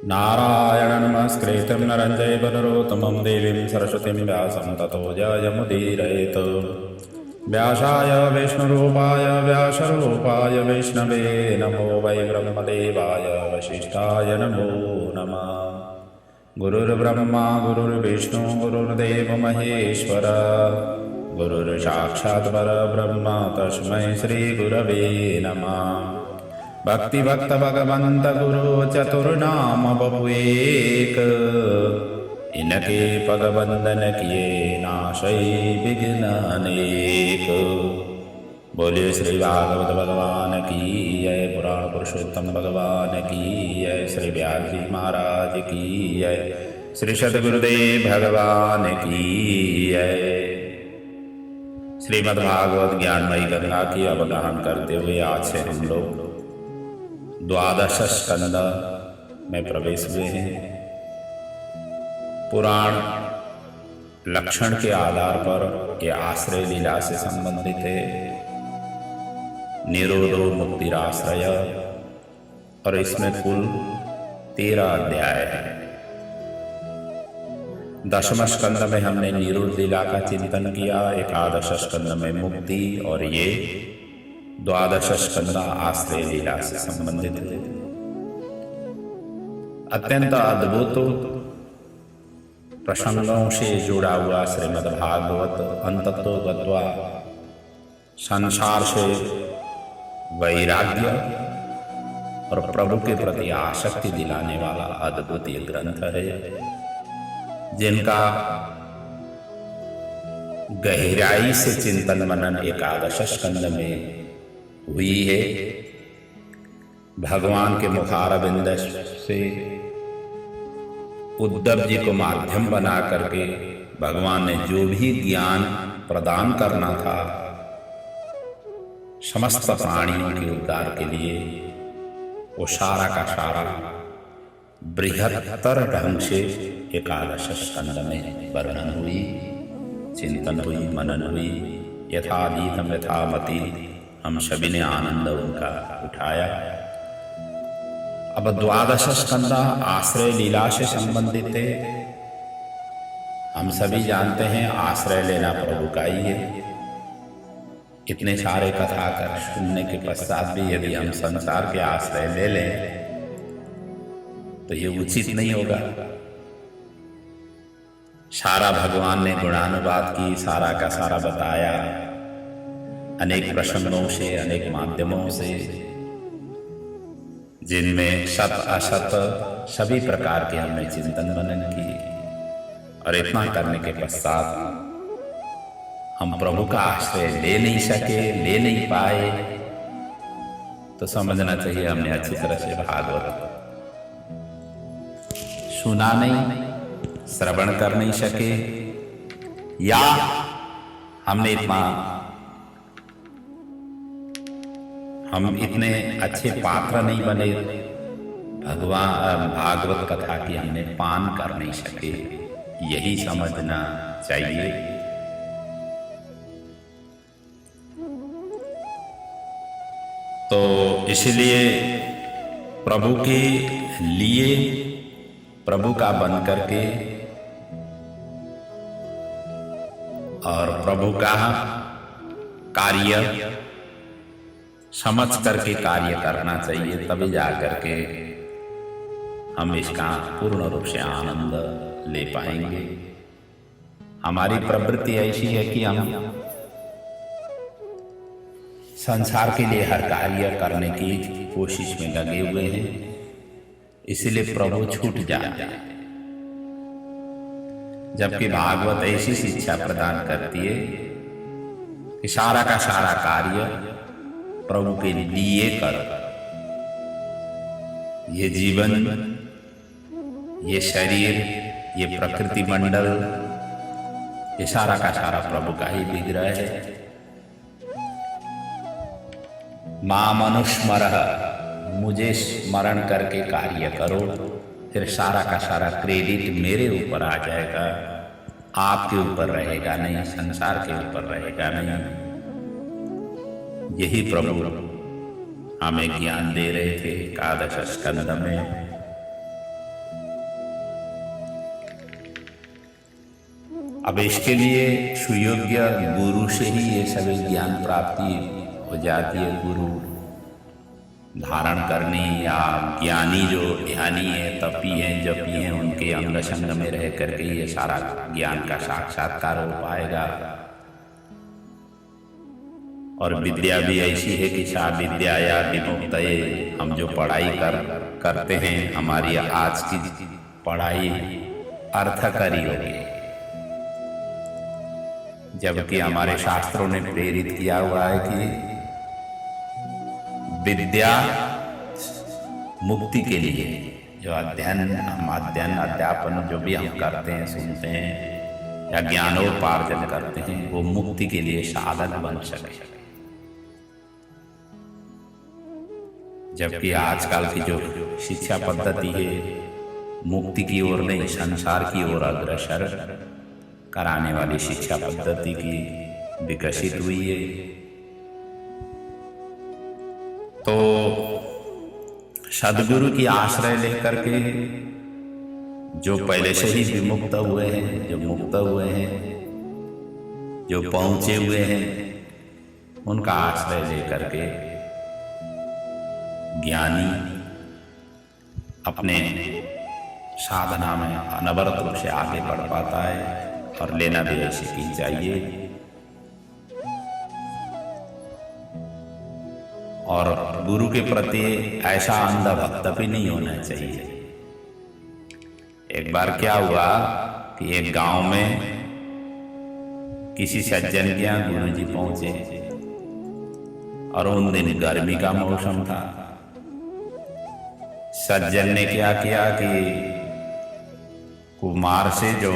नारायणं नमस्कृतं नरं चैव नरोत्तमं देवीं सरस्वतीं व्यासं ततो जयमुदीरयेत्। व्यासाय विष्णुरूपाय व्यासरूपाय विष्णवे नमो वै ब्रह्मदेवाय वसिष्ठाय नमो नमः। गुरुर्ब्रह्मा गुरुर्विष्णु गुरुर्देवो महेश्वर गुरुर्साक्षात् परब्रह्म तस्मै श्रीगुरवे नमः। भक्ति भक्त भगवंत गुरु चतुर्नाम बपुएक, इनके पग बंदन किए नाशै विघ्न अनेक। बोलिए श्री भागवत भगवान की जय, पुराण पुरुषोत्तम भगवान की जय, श्री व्यास जी महाराज की जय, श्री सद्गुरुदेव भगवान की जय। श्रीमद्भागवत ज्ञानमयी गंगा की अवगाहन करते हुए आज से हम लोग द्वादश स्कंद में प्रवेश हुए हैं। पुराण लक्षण के आधार पर यह आश्रय लीला से संबंधित है। निरोधो मुक्तिराश्रय, और इसमें कुल 13 अध्याय है। दशम स्कंद में हमने निरोध लीला का चिंतन किया, एकादश स्कंद में मुक्ति, और ये द्वादश स्कंद आश्रय लीला से संबंधित है। अत्यंत अद्भुत प्रसंगों से जुड़ा हुआ श्रीमद्भागवत अंततो गत्वा संसार से वैराग्य और प्रभु के प्रति आसक्ति दिलाने वाला अद्भुत ये ग्रंथ है, जिनका गहराई से चिंतन मनन एकादश स्कंद में हुई है। भगवान के मुखारविंद से उद्धव जी को माध्यम बना करके भगवान ने जो भी ज्ञान प्रदान करना था समस्त प्राणियों के उद्धार के लिए, वो सारा का सारा बृहत्तर ढंग से एकादश स्कंद में वर्णन हुई, चिंतन हुई, मनन हुई। यथाधीतम यथामति हम सभी ने आनंद उनका उठाया। अब द्वादश स्कंद आश्रय लीला से संबंधित है। हम सभी जानते हैं आश्रय लेना प्रभु का ही है। इतने सारे कथा कर सुनने के पश्चात भी यदि हम संसार के आश्रय ले लें तो ये उचित नहीं होगा। सारा भगवान ने गुणानुवाद की, सारा का सारा बताया, अनेक प्रसंगों से, अनेक माध्यमों से, जिनमें सत असत सभी प्रकार के हमने चिंतन मनन की। और इतना करने के पश्चात हम प्रभु का आश्रय ले नहीं सके, ले नहीं पाए, तो समझना चाहिए हमने अच्छी तरह से भागवत सुना नहीं, श्रवण कर नहीं सके, या हम इतने अच्छे पात्र नहीं बने, भगवान भागवत कथा की हमने पान कर नहीं सके। यही समझना चाहिए। तो इसलिए प्रभु के लिए, प्रभु का बन करके और प्रभु का कार्य समझ करके कार्य करना चाहिए, तभी जा करके हम इसका पूर्ण रूप से आनंद ले पाएंगे। हमारी प्रवृत्ति ऐसी है कि हम संसार के लिए हर कार्य करने की कोशिश में लगे हुए हैं, इसलिए प्रभु छूट जाते हैं। जबकि भागवत ऐसी शिक्षा प्रदान करती है कि सारा का सारा कार्य प्रभु के लिए कर। ये जीवन, ये शरीर, ये प्रकृति मंडल, ये सारा का सारा प्रभु का ही विग्रह है। मां मनुष्मरः, मुझे स्मरण करके कार्य करो, फिर सारा का सारा क्रेडिट मेरे ऊपर आ जाएगा, आपके ऊपर रहेगा नहीं, संसार के ऊपर रहेगा नहीं। यही प्रभु हमें ज्ञान दे रहे थे एकादश स्कंद में। अब इसके लिए सुयोग्य गुरु से ही ये सभी ज्ञान प्राप्ति हो जाती है। गुरु धारण करनी या ज्ञानी जो ध्यानी है, तपी हैं, जपी हैं, उनके अंग संग में रह करके ये सारा ज्ञान का साक्षात्कार हो पाएगा। और विद्या भी ऐसी है कि सा विद्या या विमुक्त, हम जो पढ़ाई करते हैं, हमारी आज की पढ़ाई अर्थकरी होगी, जबकि हमारे शास्त्रों ने प्रेरित किया हुआ है कि विद्या मुक्ति के लिए जो अध्यापन जो भी हम करते हैं, सुनते हैं या ज्ञानोपार्जन करते हैं, वो मुक्ति के लिए साधन बन सके। जबकि आजकल की जो शिक्षा पद्धति है, मुक्ति की ओर नहीं, संसार की ओर अग्रसर कराने वाली शिक्षा पद्धति की विकसित हुई है। तो सदगुरु की आश्रय लेकर के जो पहले से ही विमुक्त हुए हैं, जो मुक्त हुए हैं, जो पहुंचे हुए हैं, उनका आश्रय लेकर के ज्ञानी अपने साधना में अनवरत रूप से आगे बढ़ पाता है। और लेना भी ऐसी की चाहिए। और गुरु के प्रति ऐसा अंधा भक्त भी नहीं होना चाहिए। एक बार क्या हुआ कि एक गांव में किसी सज्जन के यहाँ गुरुजी पहुंचे, और उन दिन गर्मी का मौसम था। सज्जन ने क्या किया कि कुम्हार से जो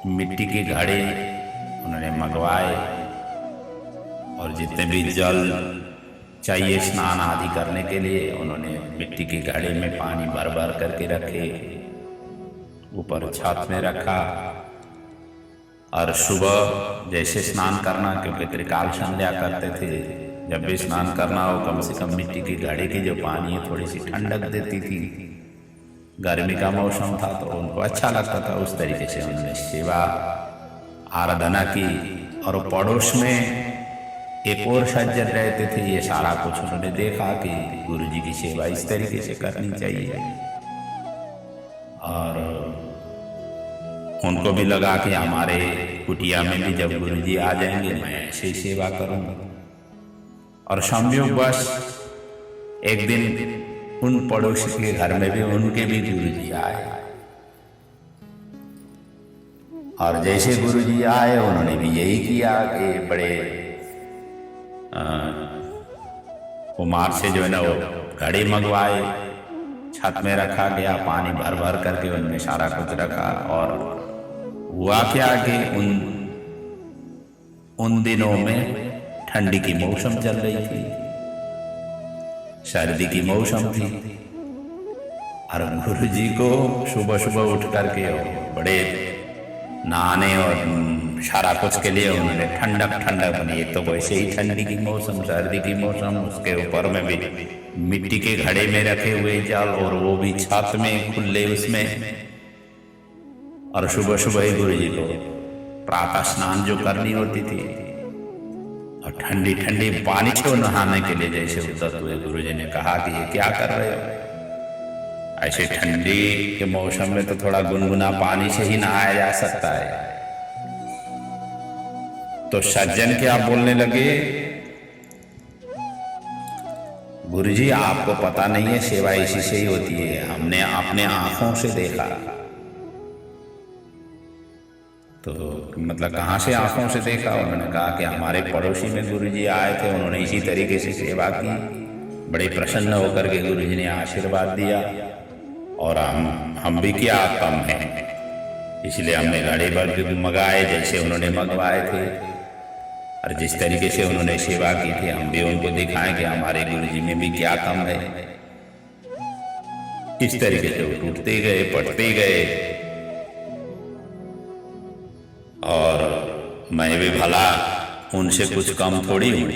मिट्टी के घड़े उन्होंने मंगवाए, और जितने भी जल चाहिए स्नान आदि करने के लिए, उन्होंने मिट्टी के घड़े में पानी भर भर करके रखे, ऊपर छत में रखा। और सुबह जैसे स्नान करना, क्योंकि त्रिकाल संध्या करते थे, जब भी स्नान करना हो कम से कम मिट्टी की घड़े की जो पानी है थोड़ी सी ठंडक देती थी। गर्मी का मौसम था तो उनको अच्छा लगता था। उस तरीके से उन्होंने सेवा आराधना की। और पड़ोस में एक और सज्जन रहते थे, ये सारा कुछ उन्होंने देखा कि गुरुजी की सेवा इस तरीके से करनी चाहिए, और उनको भी लगा कि हमारे कुटिया में भी जब गुरुजी आ जाएंगे मैं ऐसे ही सेवा करूंगा। और संयोगवश एक दिन उन पड़ोसी के घर में भी उनके भी गुरुजी आए, और जैसे गुरुजी आए उन्होंने भी यही किया कि बड़े कुम्हार से जो है ना वो घड़े मंगवाए, छत में रखा गया, पानी भर भर करके उनमें सारा कुछ रखा। और हुआ क्या कि उन दिनों में ठंडी की मौसम चल रही थी, सर्दी की मौसम थी, और गुरुजी को सुबह सुबह उठ करके बड़े नहाने और सारा कुछ के लिए उन्होंने ठंडक बनी। एक तो वैसे ही ठंडी की मौसम, सर्दी की मौसम, उसके ऊपर में भी मिट्टी के घड़े में रखे हुए जल, और वो भी छत में खुले उसमें। और सुबह सुबह ही गुरुजी को प्रातः स्नान जो करनी होती थी, और ठंडी ठंडी पानी से नहाने के लिए जैसे उद्यत हुए, गुरुजी ने कहा कि ये क्या कर रहे हो, ऐसे ठंडी के मौसम में तो थोड़ा गुनगुना पानी से ही नहाया जा सकता है। तो सज्जन क्या बोलने लगे, गुरुजी आपको पता नहीं है सेवा इसी से ही होती है, हमने अपने आंखों से देखा। तो मतलब कहाँ से आंखों से देखा? उन्होंने कहा कि हमारे पड़ोसी में गुरुजी आए थे, उन्होंने इसी तरीके से सेवा की, बड़े प्रसन्न होकर के गुरुजी ने आशीर्वाद दिया, और हम भी क्या कम हैं, इसलिए हमने घड़े भर के मंगाए जैसे उन्होंने मंगवाए थे। और जिस तरीके से उन्होंने सेवा की थी, हम भी उनको दिखाएं कि हमारे गुरुजी में भी क्या कम है। इस तरीके से वो टूटते गए, पढ़ते गए, और मैं भी भला उनसे कुछ कम थोड़ी हूं,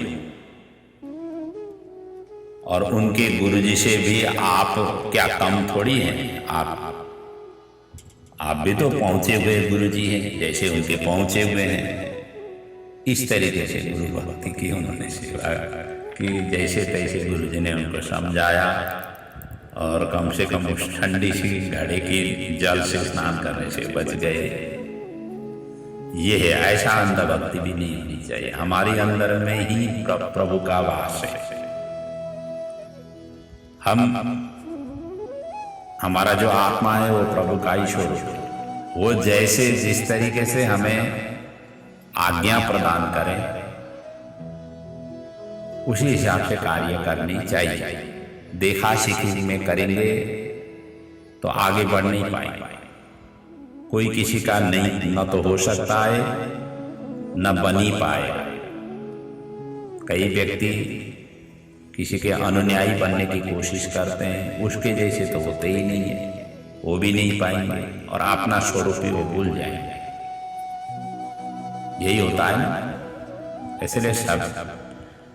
और उनके गुरुजी से भी आप क्या कम थोड़ी हैं। आप भी तो पहुंचे हुए गुरु जी हैं, जैसे उनके पहुंचे हुए हैं। इस तरीके से गुरु भक्ति की उन्होंने सेवा कि जैसे तैसे गुरु जी ने उनको समझाया और कम से कम उस ठंडी सी घड़े की जल से स्नान करने से बच गए। ये है, ऐसा अंध भक्ति भी नहीं होनी चाहिए। हमारे अंदर में ही प्रभु का वास है। हमारा जो आत्मा है वो प्रभु का ही स्वरूप है। वो जैसे जिस तरीके से हमें आज्ञा प्रदान करें उसी हिसाब से कार्य करनी चाहिए। देखा सीखी में करेंगे तो आगे बढ़ नहीं पाएंगे। कोई किसी का नहीं न तो हो सकता है न बन ही पाएगा। कई व्यक्ति किसी के अनुयायी बनने की कोशिश करते हैं, उसके जैसे तो होते ही नहीं है, वो भी नहीं पाएंगे और अपना स्वरूप ही वो भूल जाएंगे। यही होता है ना। इसलिए सब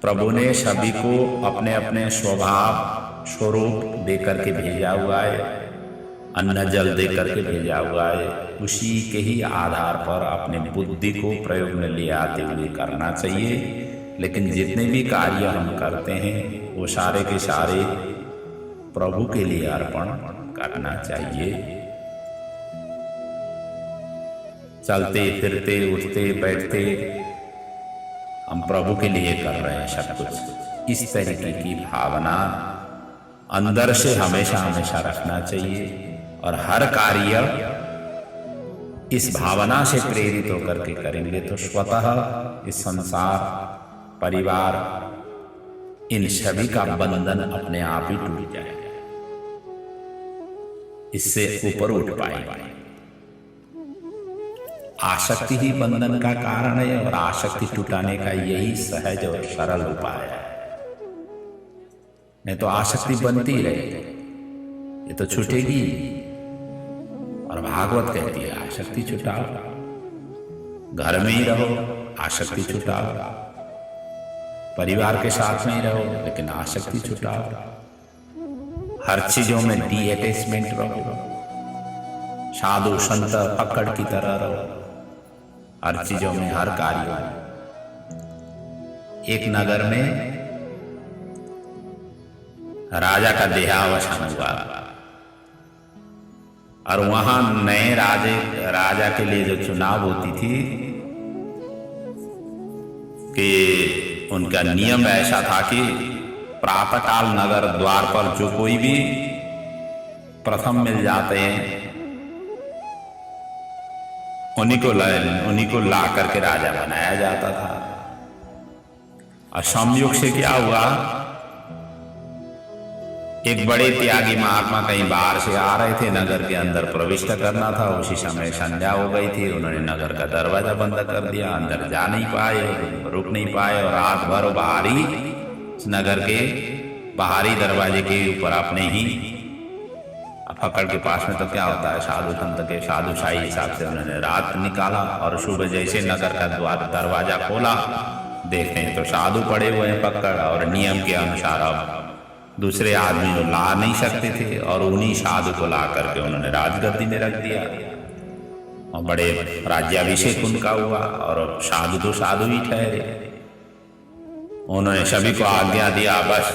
प्रभु ने सभी को अपने अपने स्वभाव स्वरूप दे करके भेजा हुआ है, अन्न जल दे करके भेजा हुआ है। उसी के ही आधार पर अपने बुद्धि को प्रयोग में ले आते हुए करना चाहिए। लेकिन जितने भी कार्य हम करते हैं वो सारे के सारे प्रभु के लिए अर्पण करना चाहिए। चलते फिरते उठते बैठते हम प्रभु के लिए कर रहे हैं सब कुछ। इस तरीके की भावना अंदर से हमेशा हमेशा रखना चाहिए और हर कार्य इस भावना से प्रेरित होकर के करेंगे तो स्वतः इस संसार परिवार इन सभी का बंधन अपने आप ही टूट जाएगा, इससे ऊपर उठ पाएगा। आसक्ति ही बंधन का कारण है और आसक्ति टूटाने का यही सहज और सरल उपाय है। नहीं तो आसक्ति बनती रहेगी, ये तो छूटेगी। और भागवत कहती है आसक्ति छुटाओ, घर में ही रहो आसक्ति छुटाओ, परिवार के साथ में ही रहो लेकिन आसक्ति छुटाओ, हर चीजों में डी अटैचमेंट रहो, साधु संत पकड़ की तरह रहो, हर चीजों में हर कार्यों में। एक नगर में राजा का देहावसान हुआ और वहां नए राजा के लिए जो चुनाव होती थी कि उनका नियम ऐसा था कि प्रातःकाल नगर द्वार पर जो कोई भी प्रथम मिल जाते हैं उन्हीं को ला करके राजा बनाया जाता था। और संयोग से क्या हुआ, एक बड़े त्यागी महात्मा कहीं बाहर से आ रहे थे, नगर के अंदर प्रविष्ट करना था। उसी समय संध्या हो गई थी, उन्होंने नगर का दरवाजा बंद कर दिया, अंदर जा नहीं पाए, रुक नहीं पाए और रात भर बाहरी नगर के बाहरी दरवाजे के ऊपर अपने ही पकड़ के पास में तो क्या होता है साधु संत के साधुशाही हिसाब से उन्होंने रात निकाला और सुबह जैसे नगर का दरवाजा खोला, देखते हैं तो साधु पड़े हुए हैं पकड़, और नियम के अनुसार अब दूसरे आदमी को ला नहीं सकते थे और उन्हीं साधु को ला करके उन्होंने राजगद्दी में रख दिया और बड़े राज्याभिषेक उनका हुआ और साधु तो साधु ही ठहरे। उन्होंने सभी को आज्ञा दिया, बस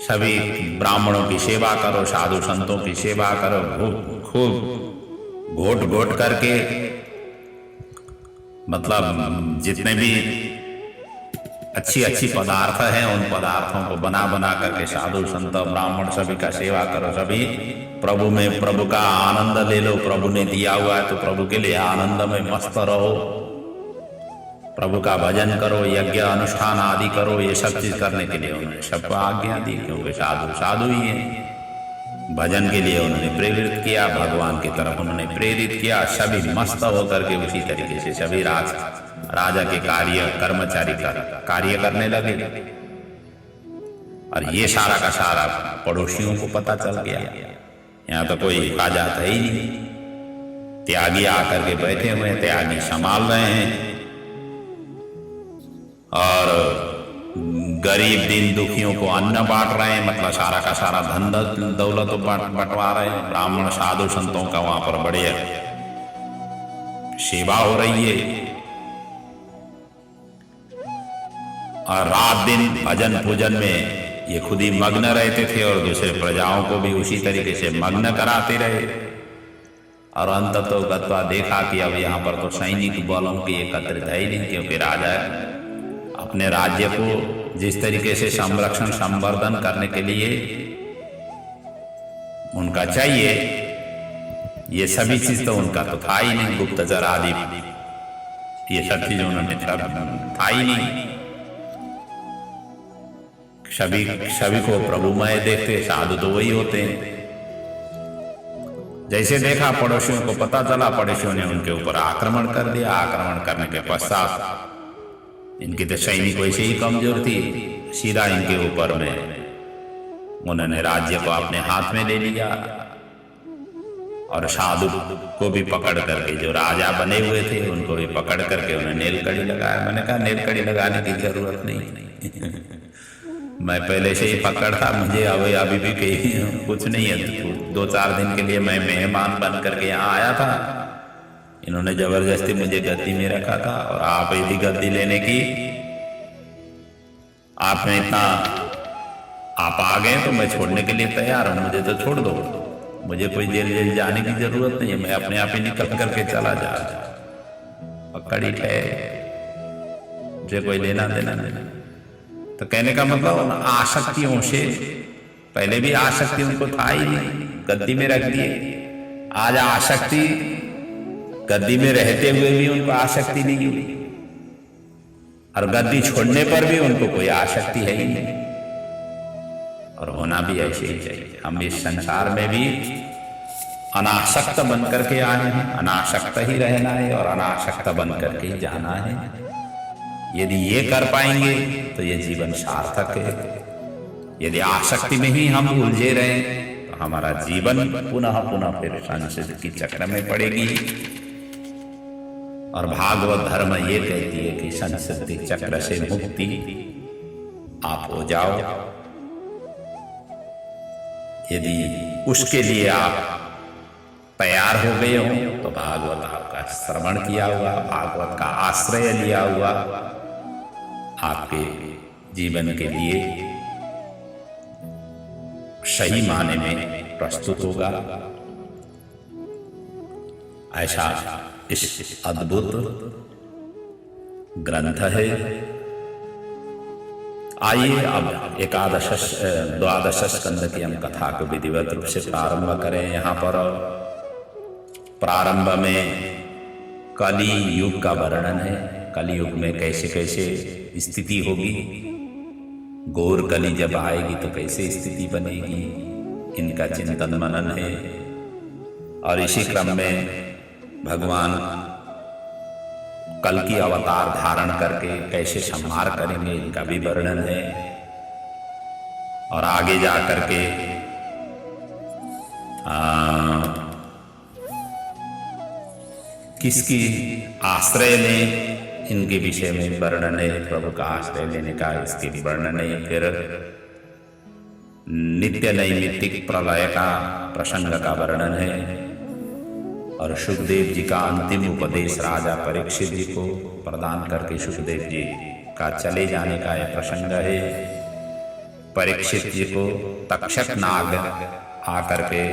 सभी ब्राह्मणों की सेवा करो, साधु संतों की सेवा करो, खूब घोट घोट करके, मतलब जितने भी अच्छी अच्छी पदार्थ हैं उन पदार्थों को बना बना करके साधु संत ब्राह्मण सभी का सेवा करो, सभी प्रभु में प्रभु का आनंद ले लो। प्रभु ने दिया हुआ है तो प्रभु के लिए आनंद में मस्त रहो, प्रभु का भजन करो, यज्ञ अनुष्ठान आदि करो। ये सब चीज करने के लिए उन्होंने सबको आज्ञा दी, क्योंकि साधु साधु ही है। भजन के लिए उन्होंने प्रेरित किया, भगवान की तरफ उन्होंने प्रेरित किया। सभी मस्त होकर के उसी तरीके से सभी राजा के कर्मचारी कार्य करने लगे और ये सारा का सारा पड़ोसियों को पता चल गया। यहाँ तो कोई हिफाजत है ही नहीं, त्यागी आकर के बैठे हुए, त्यागी संभाल रहे हैं और गरीब दीन दुखियों को अन्न बांट रहे हैं, मतलब सारा का सारा धन दौलत बंटवा रहे हैं। ब्राह्मण साधु संतों का वहां पर बड़े सेवा हो रही है, और रात दिन भजन पूजन में ये खुद ही मग्न रहते थे और दूसरे प्रजाओं को भी उसी तरीके से मग्न कराते रहे। और अंत तो गत्वा देखा कि अब यहाँ पर तो सैनिक बलों की एकत्रित है ही नहीं, क्योंकि राजा अपने राज्य को जिस तरीके से संरक्षण संवर्धन करने के लिए उनका चाहिए, ये सभी चीज तो उनका तो था ही नहीं। गुप्तचर आदि ये सब चीज उन्होंने था ही नहीं। सभी को प्रभुमय देखते, साधु तो वही होते हैं। जैसे देखा पड़ोसियों को पता चला, पड़ोसियों ने उनके ऊपर आक्रमण कर दिया। आक्रमण करने के पश्चात इनकी तो सैनिक वैसे ही कमजोर थी, सीधा इनके ऊपर में उन्होंने राज्य को अपने हाथ में ले लिया और साधु को भी पकड़ करके, जो राजा बने हुए थे उनको भी पकड़ करके उन्हें नेलकड़ी लगाया। मैंने कहा नेलकड़ी लगाने की जरूरत नहीं मैं पहले से ही पकड़ था, मुझे अभी भी कहीं कुछ नहीं है। 2-4 दिन के लिए मैं मेहमान बन करके यहाँ आया था, इन्होंने जबरदस्ती मुझे गद्दी में रखा था। और आप यदि गद्दी लेने की आप में इतना आप आ गए तो मैं छोड़ने के लिए तैयार हूं, मुझे तो छोड़ दो, मुझे कोई जेल जाने की जरूरत नहीं है, मैं अपने आप ही निकल करके चला जा। पकड़ी है, मुझे कोई लेना देना नहीं। तो कहने का मतलब आसक्तियों से, पहले भी आसक्ति उनको था ही नहीं, गद्दी में रख दिए। आज आसक्ति, गद्दी में रहते हुए भी उनको आसक्ति नहीं हुई, और गद्दी छोड़ने पर भी उनको कोई आसक्ति है ही नहीं। और होना भी ऐसे ही चाहिए। हम इस संसार में भी अनासक्त बन करके आए हैं, अनासक्त ही रहना है और अनासक्त बन करके ही जाना है। यदि ये कर पाएंगे तो ये जीवन सार्थक है। यदि आसक्ति में ही हम उलझे रहे तो हमारा जीवन पुनः पुनः फिर संसार की चक्र में पड़ेगी। और भागवत धर्म ये कहती है कि संसार चक्र से मुक्ति आप हो जाओ। यदि उसके लिए आप तैयार हो गए हो तो भागवत आपका श्रवण किया हुआ, भागवत का आश्रय लिया हुआ आपके जीवन के लिए सही माने में प्रस्तुत होगा। ऐसा इस अद्भुत ग्रंथ है। आइए अब द्वादश स्कंद की हम कथा को विधिवत रूप से प्रारंभ करें। यहाँ पर प्रारंभ में कली युग का वर्णन है। कली युग में कैसे कैसे स्थिति होगी, घोर कली जब आएगी तो कैसे स्थिति बनेगी, इनका चिंतन मनन है। और इसी क्रम में भगवान कल की अवतार धारण करके कैसे संहार करेंगे, इनका भी वर्णन है। और आगे जा करके किसकी आश्रय लें, इनके विषय में वर्णन है। प्रभु का आश्रय लेने का इसके वर्णन है। फिर नित्य नैमित्तिक प्रलय का प्रसंग का वर्णन है। और सुखदेव जी का अंतिम उपदेश राजा परीक्षित जी को प्रदान करके सुखदेव जी का चले जाने का यह प्रसंग है। परीक्षित जी को तक्षक नाग आकर के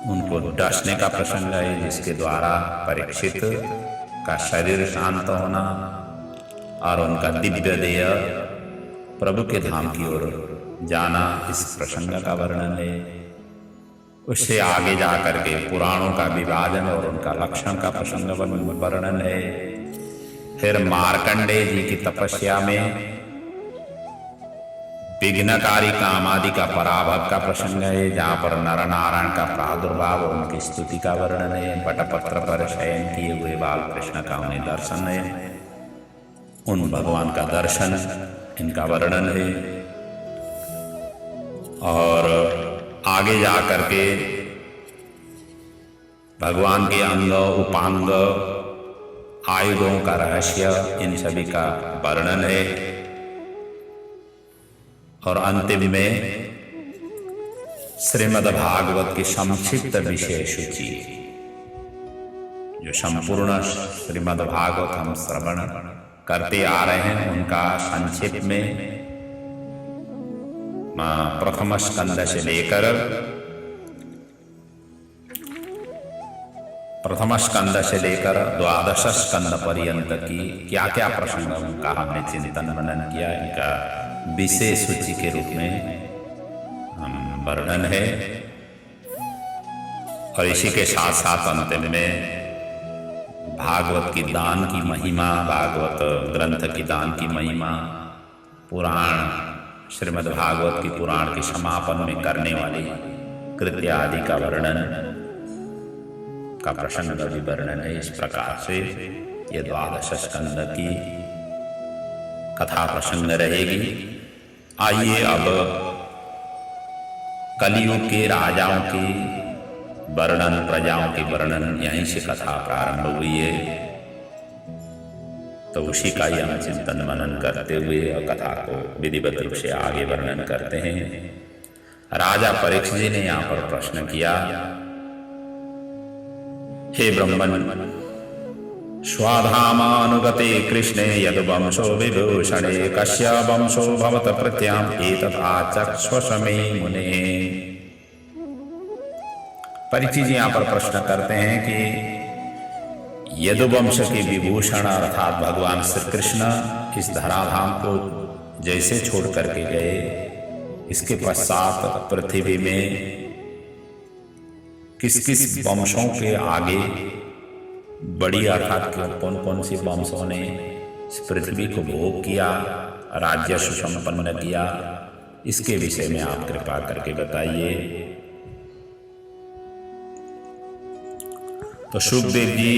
उनको डसने का प्रसंग है, जिसके द्वारा परीक्षित का शरीर शांत होना और उनका दिव्य देह प्रभु के धाम की ओर जाना, इस प्रसंग का वर्णन है। उससे आगे जाकर के पुराणों का विभाजन और उनका लक्षण का प्रसंग वर्णन है। फिर मार्कंडेय जी की तपस्या में विघ्नकारी कामादि का पराभव का प्रसंग है, जहाँ पर नर नारायण का प्रादुर्भाव और उनकी स्तुति का वर्णन है। बटपत्र पर शयन किए हुए बाल कृष्ण का उन्हें दर्शन है, उन भगवान का दर्शन, इनका वर्णन है। और आगे जा करके भगवान के अंग उपांग आयुधों का रहस्य, इन सभी का वर्णन है। और अंतिम में श्रीमद् भागवत की संक्षिप्त विषय सूची, जो संपूर्ण श्रीमद् भागवत हम श्रवण करते आ रहे हैं, उनका संक्षिप्त में प्रथम स्कंद से लेकर द्वादश स्कंद पर्यंत की क्या क्या प्रसंगों का हमने चिंतन मनन किया, इनका विशेष सूची के रूप में हम वर्णन है। और इसी के साथ साथ अंतिम में भागवत की दान की महिमा, भागवत ग्रंथ की दान की महिमा, पुराण श्रीमद् भागवत की पुराण के समापन में करने वाली कृत्य आदि का वर्णन का प्रसंग भी वर्णन है। इस प्रकार से ये द्वादश स्कंद की कथा प्रसंग रहेगी। आइए अब कलियुग के राजाओं की वर्णन, प्रजाओं के वर्णन, यहीं से कथा प्रारंभ हुई है। तो उसी का ही हम चिंतन मनन करते हुए और कथा को विधिवत रूप से आगे वर्णन करते हैं। राजा परीक्षित जी ने यहाँ पर प्रश्न किया, हे ब्रह्मन्, स्वाधामानुगते कृष्णे यद वंशो विभूषणे कस्य वंशो भवत प्रत्याम एतत् आचक्ष्वशमे मुने। परीक्षित जी यहाँ पर प्रश्न करते हैं कि यदुवंश के विभूषण अर्थात भगवान श्री कृष्ण इस धराधाम को जैसे छोड़ करके गए, इसके पश्चात पृथ्वी में किस किस वंशों के आगे बड़ी अर्थात कौन कौन सी वंशों ने इस पृथ्वी को भोग किया, राज्य सुसंपन्न किया, इसके विषय में आप कृपा करके बताइए। तो सुखदेव जी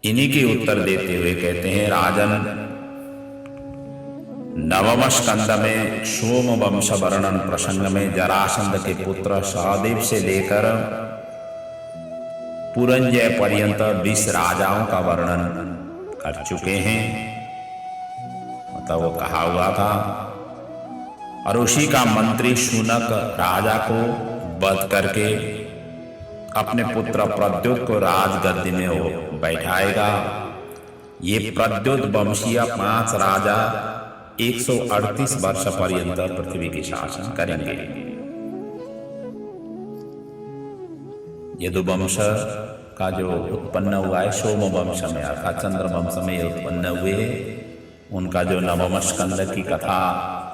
इन्हीं के उत्तर देते हुए कहते हैं, राजन, नवम स्कंद में सोम वंश वर्णन प्रसंग में जरासंध के पुत्र सहदेव से लेकर पुरंजय पर्यंत 20 राजाओं का वर्णन कर चुके हैं। मतलब वो कहा हुआ था, और उसी का मंत्री शुनक राजा को वध करके अपने पुत्र प्रद्युत को राजगद्दी में वो बैठाएगा। ये प्रद्युत वंशीय 5 राजा 138 वर्ष पर्यंत पृथ्वी की शासन करेंगे। यदुवंश का जो उत्पन्न हुआ है सोम वंश में अर्थात चंद्र वंश में उत्पन्न हुए, उनका जो नवम स्कंद की कथा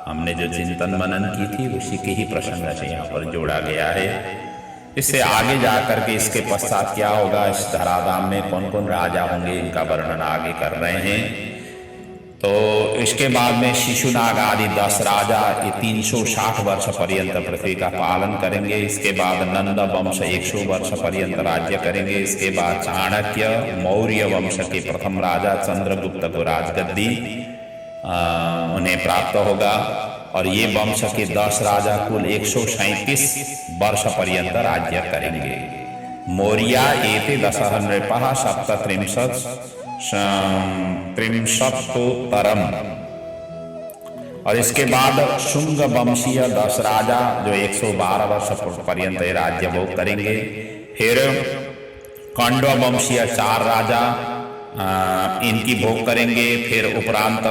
हमने जो चिंतन मनन की थी, उसी के ही प्रसंग से यहाँ पर जोड़ा गया है। इससे आगे जाकर के इसके पश्चात क्या होगा, इस धराधाम में कौन कौन राजा होंगे, इनका वर्णन आगे कर रहे हैं। तो इसके बाद में शिशुनाग आदि 10 राजा ये 360 वर्ष पर्यंत पृथ्वी का पालन करेंगे। इसके बाद नंद वंश 100 वर्ष पर्यंत राज्य करेंगे। इसके बाद चाणक्य मौर्य वंश के प्रथम राजा चंद्रगुप्त को राजगद्दी उन्हें प्राप्त होगा। और ये वंश के 10 राजा कुल 137 वर्ष पर्यंत राज्य करेंगे। मौर्या एते 10 नृपः सप्तत्रिंशत्तोत्तरम। और इसके बाद शुंग वंशीय 10 राजा जो 112 वर्ष पर्यंत राज्य भोग करेंगे। फिर कण्व वंशीय 4 राजा इनकी भोग करेंगे। फिर उपरांत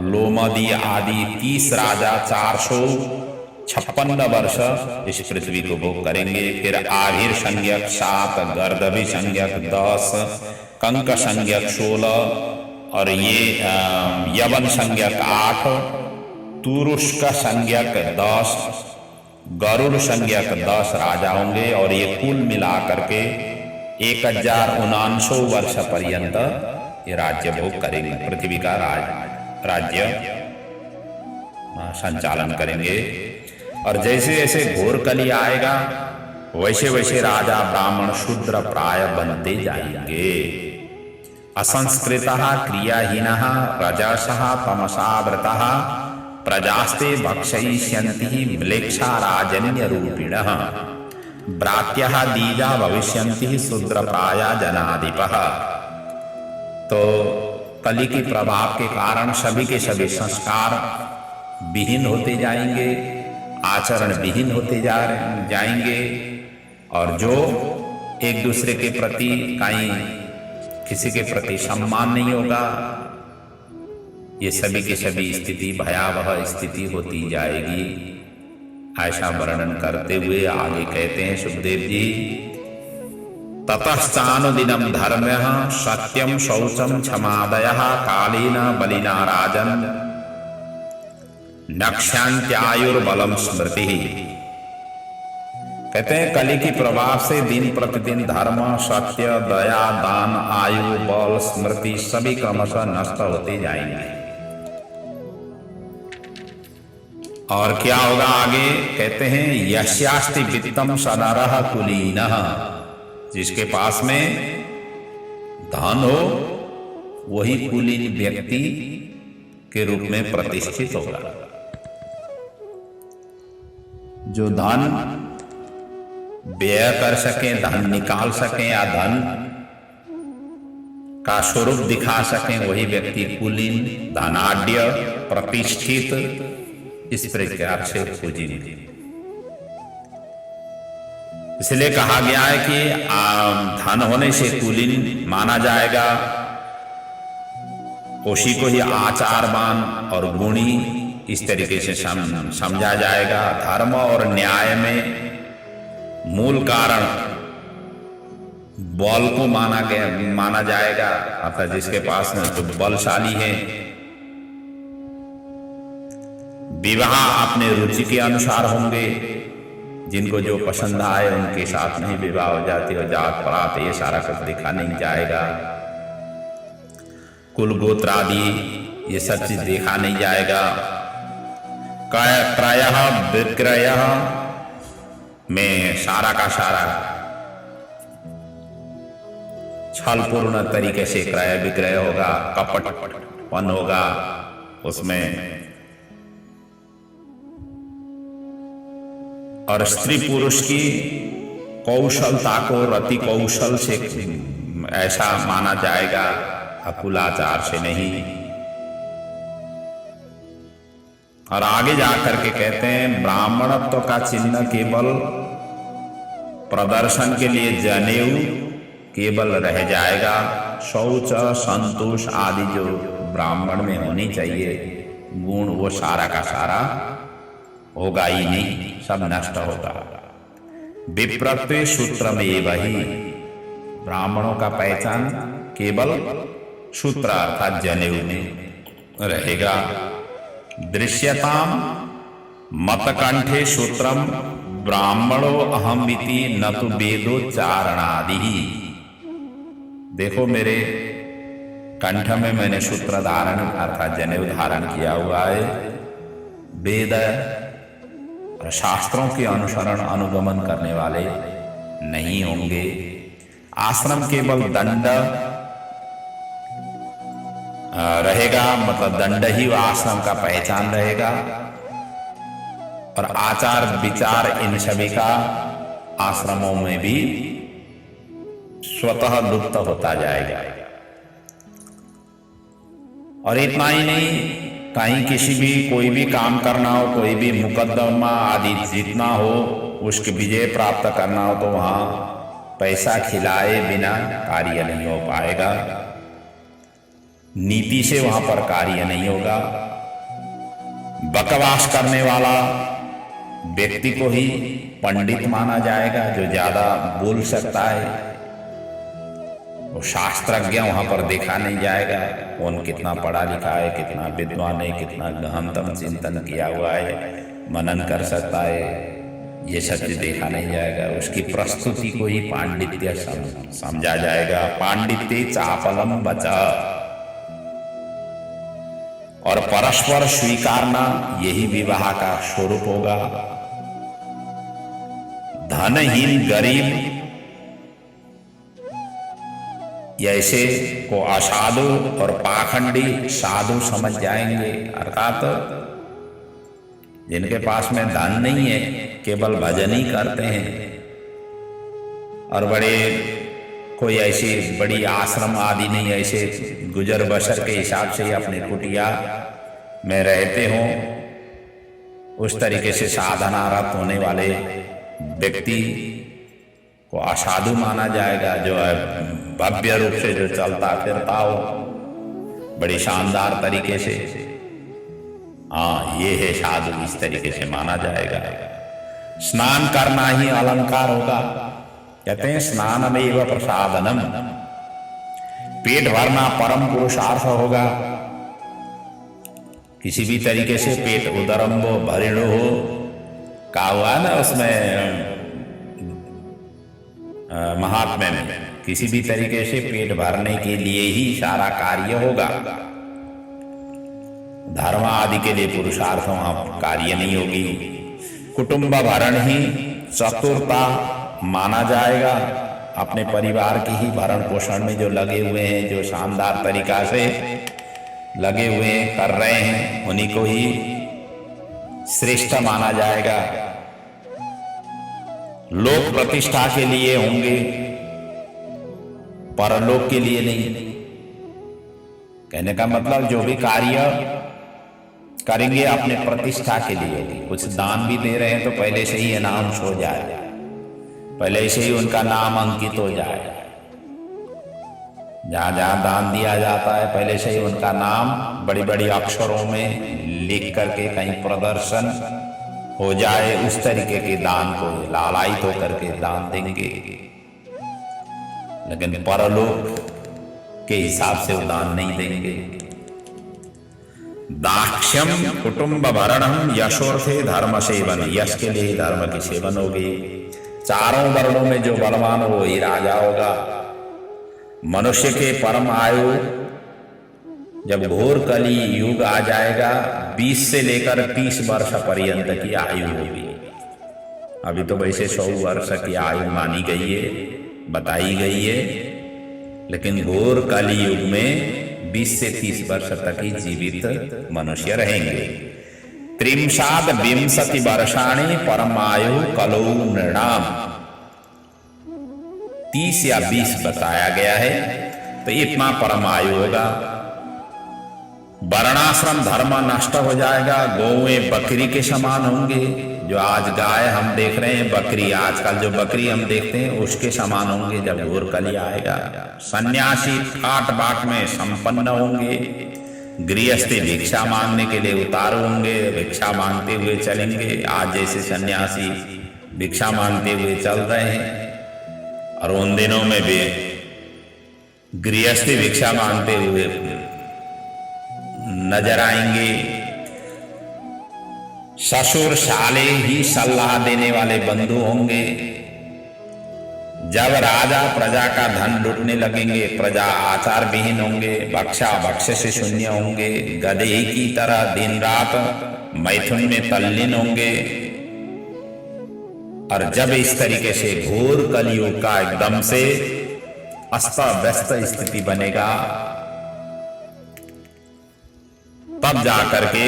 लोमदी आदि 30 राजा 456 वर्ष इस पृथ्वी को भोग करेंगे। फिर आभिर संज्ञक 7, गर्दभी संज्ञक 10, कंक संज्ञक 16 और ये यवन संज्ञक 8, तुरुष्क संज्ञक 10, गरुड़ संज्ञक 10 राजा होंगे। और ये कुल मिलाकर के 1049 वर्ष पर्यंत ये राज्य भोग करेंगे, पृथ्वी का राज्य संचालन करेंगे। और जैसे जैसे घोर कली आएगा वैसे वैसे राजा ब्राह्मण शूद्र प्राय बनते जाएंगे। असंस्कृतः क्रियाहीनः रजसः तमसावृतः प्रजास्ते भक्षयिष्यन्ति म्लेच्छा राजन्य रूपिणः ब्रात्यः दीजा भविष्यन्ति शूद्र प्राया जनाधिपः। तो कली के प्रभाव के कारण सभी के सभी संस्कार विहीन होते जाएंगे, आचरण विहीन होते जाएंगे, और जो एक दूसरे के प्रति कहीं किसी के प्रति सम्मान नहीं होगा, ये सभी के सभी स्थिति भयावह स्थिति होती जाएगी। ऐसा वर्णन करते हुए आगे कहते हैं सुखदेव जी, ततश्चानुदिनं धर्म्यः सत्यं शौचं क्षमादयः कालेन बलिना राजन् नक्ष्यांत्यायुर्बलं स्मृति। कहते हैं कली के प्रभाव से दिन प्रतिदिन धर्म, सत्य, दया, दान, आयु, बल, स्मृति सभी क्रमशः नष्ट होते जाएंगे। और क्या होगा आगे? कहते हैं यस्यास्ति वित्तम सनरः कुलीनः, जिसके पास में धन हो वही कुलीन व्यक्ति के रूप में प्रतिष्ठित होगा। जो धन व्यय कर सके, धन निकाल सके या धन का स्वरूप दिखा सके, वही व्यक्ति कुलीन, धनाढ्य, प्रतिष्ठित इस प्रकार से पूजित। इसलिए कहा गया है कि धन होने से कुलीन माना जाएगा, उसी को ही आचारवान और गुणी इस तरीके से समझा जाएगा। धर्म और न्याय में मूल कारण बल को माना जाएगा, अर्थात जिसके पास जो बलशाली है। विवाह अपने रुचि के अनुसार होंगे, जिनको जो पसंद आए उनके साथ नहीं विवाह हो जाती, और जात पात ये सारा कुछ देखा नहीं जाएगा। कुल गोत्र आदि ये सब चीज देखा नहीं जाएगा। क्रयः विक्रयः में सारा का सारा छलपूर्ण तरीके से क्रय विक्रय होगा, कपटपन होगा उसमें, और स्त्री पुरुष की कौशलता को रति कौशल से ऐसा माना जाएगा, अकुलाचार से नहीं। और आगे जाकर के कहते हैं ब्राह्मणत्व का चिन्ह केवल प्रदर्शन के लिए जनेऊ केवल रह जाएगा। शौच, संतोष आदि जो ब्राह्मण में होनी चाहिए गुण, वो सारा का सारा होगा ही नहीं, सब नष्ट होगा। विप्रत्व सूत्र में वही ब्राह्मणों का पहचान केवल सूत्र अर्थात जनेऊ में रहेगा। दृश्यताम मतकंठे सूत्रम ब्राह्मणो अहमिति न तो वेदोच्चारणादि। देखो मेरे कंठ में मैंने सूत्र धारण अर्थात जनेऊ धारण किया हुआ है। वेद और शास्त्रों के अनुसरण अनुगमन करने वाले नहीं होंगे। आश्रम केवल दंड रहेगा, मतलब दंड ही वह आश्रम का पहचान रहेगा, और आचार विचार इन सभी का आश्रमों में भी स्वतः लुप्त होता जाएगा। और इतना ही नहीं, कहीं किसी भी कोई भी काम करना हो, कोई भी मुकदमा आदि जीतना हो, उसकी विजय प्राप्त करना हो, तो वहां पैसा खिलाए बिना कार्य नहीं हो पाएगा। नीति से वहां पर कार्य नहीं होगा। बकवास करने वाला व्यक्ति को ही पंडित माना जाएगा, जो ज्यादा बोल सकता है। वो शास्त्रज्ञ वहां पर देखा नहीं जाएगा, कौन कितना पढ़ा लिखा है, कितना विद्वान है, कितना गहनतम चिंतन किया हुआ है, मनन कर सकता है, ये सब चीज देखा नहीं जाएगा। उसकी प्रस्तुति को ही पांडित्य समझा जाएगा। पांडित्य चापलम बचा, और परस्पर स्वीकारना यही विवाह का स्वरूप होगा। धनहीन गरीब ऐसे को असाधु और पाखंडी साधु समझ जाएंगे, अर्थात जिनके पास में धन नहीं है, केवल भजन ही करते हैं और बड़े कोई ऐसी बड़ी आश्रम आदि नहीं, ऐसे गुजर बसर के हिसाब से ही अपने कुटिया में रहते हों, उस तरीके से साधनारत होने वाले व्यक्ति को असाधु माना जाएगा। जो है भव्य रूप से जो चलता फिरता हो बड़ी शानदार तरीके से, हाँ ये है साधु, इस तरीके से माना जाएगा। स्नान करना ही अलंकार होगा, कहते हैं स्नानमेव प्रसादनम, पेट भरना परम पुरुषार्थ होगा। किसी भी तरीके से पेट उदरम्बो भरिणो हो, कहा हुआ ना उसमें महात्म्य में, किसी भी तरीके से पेट भरने के लिए ही सारा कार्य होगा। धर्म आदि के लिए पुरुषार्थ वहां कार्य नहीं होगी। कुटुंब भरण ही चतुरता माना जाएगा। अपने परिवार की ही भरण पोषण में जो लगे हुए हैं, जो शानदार तरीका से लगे हुए हैं, कर रहे हैं, उन्हीं को ही श्रेष्ठ माना जाएगा। लोक प्रतिष्ठा के लिए होंगे, परलोक के लिए नहीं। कहने का मतलब जो भी कार्य करेंगे अपने प्रतिष्ठा के लिए होगी। कुछ दान भी दे रहे हैं तो पहले से ही अनाउंस हो जाए, पहले से ही उनका नाम अंकित हो जाए। जहां जहां दान दिया जाता है पहले से ही उनका नाम बड़ी बड़ी अक्षरों में लिख करके कहीं प्रदर्शन हो जाए। उस तरीके के दान को लालायित होकर के दान देंगे, लेकिन परलोक के हिसाब से वो दान नहीं देंगे। दाक्ष्यम कुटुंब भरणम यशोर्थे धर्म सेवन, यश के लिए धर्म की सेवन होगी। चारों वर्णों में जो बलवान हो ही राजा होगा। मनुष्य के परम आयु जब घोर कली युग आ जाएगा 20 से लेकर 30 वर्ष पर्यंत की आयु होगी। अभी तो वैसे 100 वर्ष की आयु मानी गई है, बताई गई है, लेकिन घोर कली युग में 20 से 30 वर्ष तक ही जीवित मनुष्य रहेंगे। त्रिंशाद विंशति वर्षाणि परमायु कलौ नृणाम, 30 या 20 बताया गया है, तो इतना परमायु होगा। वर्णाश्रम धर्म नष्ट हो जाएगा। गौएं बकरी के समान होंगे। जो आज गाय हम देख रहे हैं, बकरी आजकल जो बकरी हम देखते हैं उसके समान होंगे जब घोर कली आएगा। सन्यासी ठाट बाट में संपन्न होंगे। गृहस्थी भिक्षा मांगने के लिए उतारू होंगे, भिक्षा मांगते हुए चलेंगे। आज जैसे सन्यासी भिक्षा मांगते हुए चल रहे हैं, और उन दिनों में भी गृहस्थी भिक्षा मांगते हुए नजर आएंगे। ससुर साले ही सलाह देने वाले बंधु होंगे। जब राजा प्रजा का धन लूटने लगेंगे, प्रजा आचार विहीन होंगे, भक्षा भक्ष्य से शून्य होंगे, गधे की तरह दिन रात मैथुन में तल्लीन होंगे। और जब इस तरीके से घोर कलियुग का एकदम से अस्त व्यस्त स्थिति बनेगा, तब जाकर के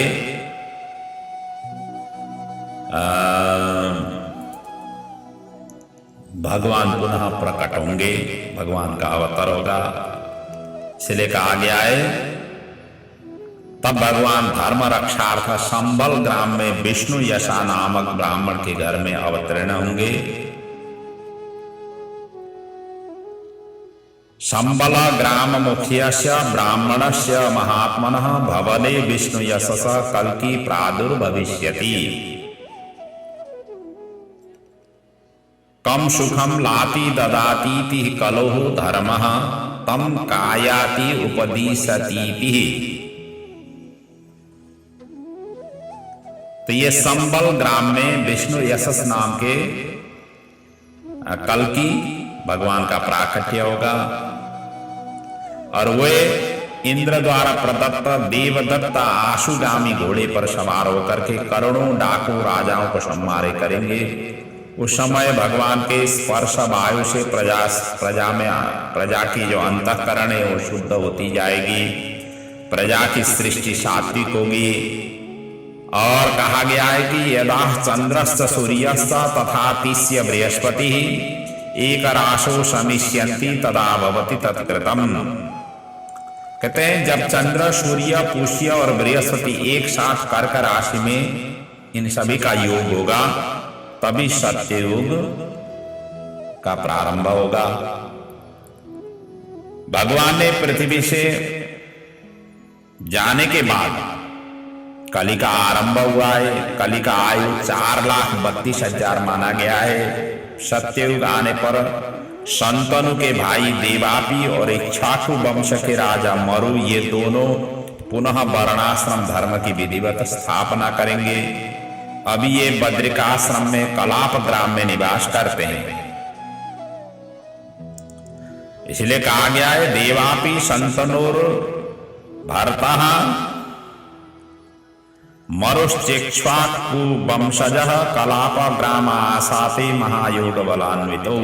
भगवान पुनः प्रकट होंगे, भगवान का अवतार होगा। इसलिए कहा गया है तब भगवान धर्म रक्षार्थ संबल ग्राम में विष्णु यशा नामक ब्राह्मण के घर में अवतरण होंगे। संबल ग्राम मुख्यस्य ब्राह्मणस्य महात्मनः भवने विष्णु यशस कल्कि प्रादुर्भविष्यति। कम सुखम लाति ददातीति कलोह धर्मः तम कायाति उपदिशतीति। तो ये संबल ग्राम में विष्णु यशस नाम के कल्कि भगवान का प्राकट्य होगा, और वे इंद्र द्वारा प्रदत्त देवदत्त आशुगामी घोड़े पर सवार होकर के करोड़ों डाकू राजाओं को संहारे करेंगे। उस समय भगवान के स्पर्श वायु से प्रजा की जो अंतःकरण है वो शुद्ध होती जाएगी। प्रजा की सृष्टि सात्विक होगी। और कहा गया है कि यदा चंद्रस्त सूर्यस्त तथा तिस्य बृहस्पति एक राशो शमिष्यन्ति तदा भवति तत्कृतम। कहते हैं जब चंद्र, सूर्य, पुष्य और बृहस्पति एक साथ कर्क राशि में इन सभी का योग होगा तभी सत्ययुग का प्रारंभ होगा। भगवान ने पृथ्वी से जाने के बाद कली का आरंभ हुआ है। कली का आयु 4,32,000 माना गया है। सत्ययुग आने पर शंतनु के भाई देवापी और इक्ष्वाकु वंश के राजा मरु ये दोनों पुनः वर्णाश्रम धर्म की विधिवत स्थापना करेंगे। अभी ये बद्रिकाश्रम में कलाप ग्राम में निवास करते हैं। इसलिए कहा गया है देवापि शंतनुर भर्तः मरुश्चेक्ष्वाकु वंशजः कलाप ग्राम आसाते महायोग बलान्वितो।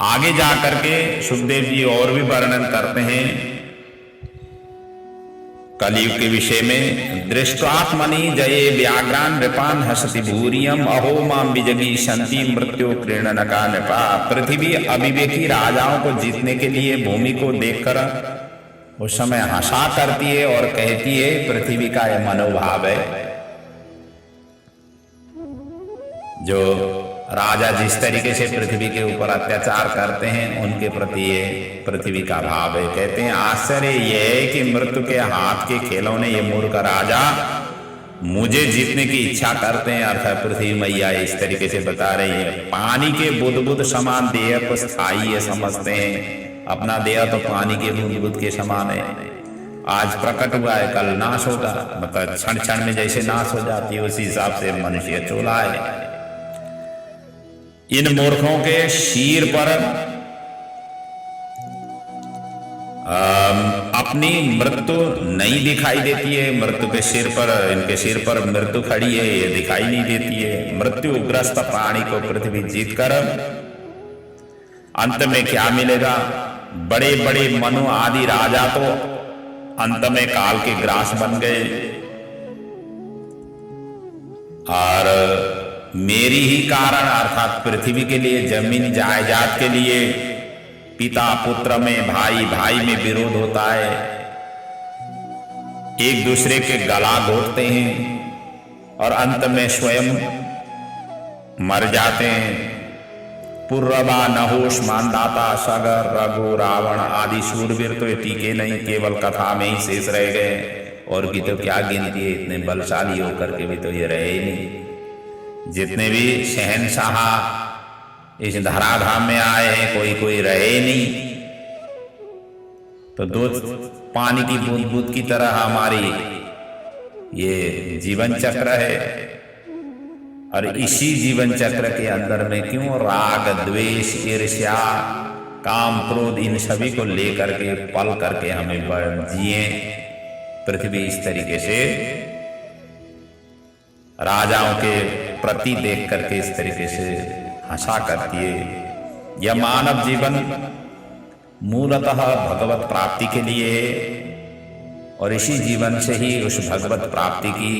आगे जाकर के सुखदेव जी और भी वर्णन करते हैं कलयुग के विषय में। दृष्टात्मनि जये व्याघ्रान नृपान हसति भूरियम अहो माम विजगी शंति मृत्यु क्रीडनका नृपा। पृथ्वी अविवेकी राजाओं को जीतने के लिए भूमि को देखकर उस समय हंसा करती है और कहती है, पृथ्वी का यह मनोभाव है। जो राजा जिस तरीके से पृथ्वी के ऊपर अत्याचार करते हैं उनके प्रति ये पृथ्वी का भाव है। कहते हैं आश्चर्य यह है कि मृत्यु के हाथ के खिलौने ये मूर्ख राजा मुझे जीतने की इच्छा करते हैं। अर्थात पृथ्वी मैया इस तरीके से बता रही है, पानी के बुदबुद समान देह को स्थायी है समझते हैं। अपना देह तो पानी के बुदबुद के समान है। आज प्रकट हुआ है कल नाश होगा, मतलब क्षण क्षण में जैसे नाश हो जाती है उसी हिसाब से मनुष्य चोला है। इन मूर्खों के शीर पर अपनी मृत्यु नहीं दिखाई देती है। मृत्यु के सिर पर, इनके सिर पर मृत्यु खड़ी है, ये दिखाई नहीं देती है। मृत्यु ग्रस्त प्राणी को पृथ्वी जीतकर अंत में क्या मिलेगा? बड़े बड़े मनु आदि राजा तो अंत में काल के ग्रास बन गए और मेरी ही कारण अर्थात पृथ्वी के लिए, जमीन जायदाद के लिए पिता पुत्र में, भाई भाई में विरोध होता है। एक दूसरे के गला घोटते हैं और अंत में स्वयं मर जाते हैं। पुर्रवा नहुष मानदाता सगर रघु रावण आदि शूरवीर तो टीके नहीं, केवल कथा में ही शेष रह गए। और की तो क्या गिनती है, इतने बलशाली होकर के भी तो ये रहे ही नहीं। जितने भी शहनशाह इस धराधाम में आए हैं कोई कोई रहे नहीं। तो दो पानी की बूंद बूंद की तरह हमारी ये जीवन चक्र है। और इसी जीवन चक्र के अंदर में क्यों राग द्वेष ईर्ष्या काम क्रोध इन सभी को लेकर के पल करके हमें जिए। पृथ्वी इस तरीके से राजाओं के प्रति देख करके इस तरीके से हंसा करती है। यह मानव जीवन मूलतः भगवत प्राप्ति के लिए है और इसी जीवन से ही उस भगवत प्राप्ति की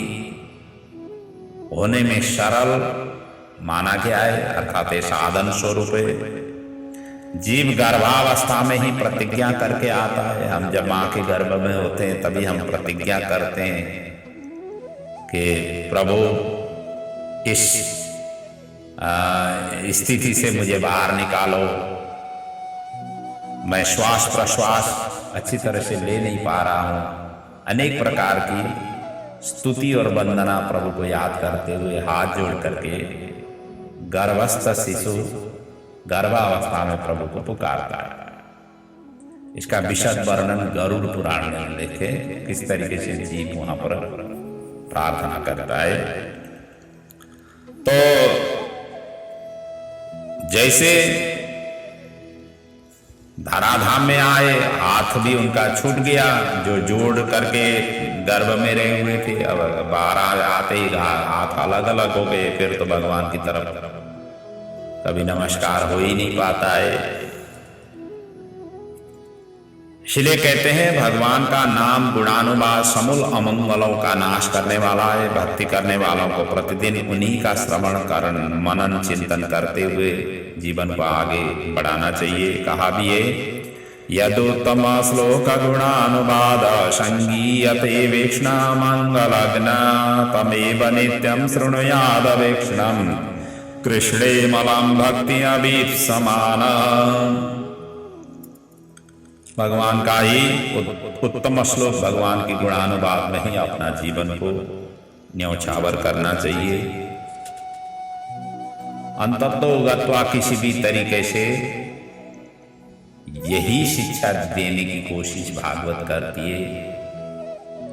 होने में सरल माना गया है, अर्थात साधन स्वरूप है। जीव गर्भावस्था में ही प्रतिज्ञा करके आता है। हम जब मां के गर्भ में होते हैं तभी हम प्रतिज्ञा करते हैं कि प्रभु इस स्थिति से मुझे बाहर निकालो। मैं श्वास प्रश्वास अच्छी तरह से ले नहीं पा रहा हूं। अनेक प्रकार की स्तुति और वंदना प्रभु को याद करते हुए हाथ जोड़ करके गर्भस्थ शिशु गर्भावस्था में प्रभु को पुकारता है। इसका विशद वर्णन गरुड़ पुराण में लिखे किस तरीके से जीव वहां पर प्रार्थना करता है। तो जैसे धराधाम में आए, हाथ भी उनका छूट गया जो जोड़ करके गर्भ में रहे हुए थे। अब बाहर आते ही हाथ अलग अलग हो गए। फिर तो भगवान की तरफ कभी नमस्कार हो ही नहीं पाता है। इसलिए कहते हैं भगवान का नाम गुणानुवाद समूल अमंगलों का नाश करने वाला है। भक्ति करने वालों को प्रतिदिन उन्हीं का श्रवण करण मनन चिंतन करते हुए जीवन को आगे बढ़ाना चाहिए। कहा भी है, यदुत्तम श्लोक गुणानुवाद संगीयते वीक्ष्ण मंगलग्न तमेव नित्यं शृणुयाद वीक्षणं कृष्णे मलं भक्ति अभीप्समान। भगवान का ही उत्तम श्लोक भगवान की गुणानुवाद में ही अपना जीवन को न्यौछावर करना चाहिए। अंततो गत्वा किसी भी तरीके से यही शिक्षा देने की कोशिश भागवत करती है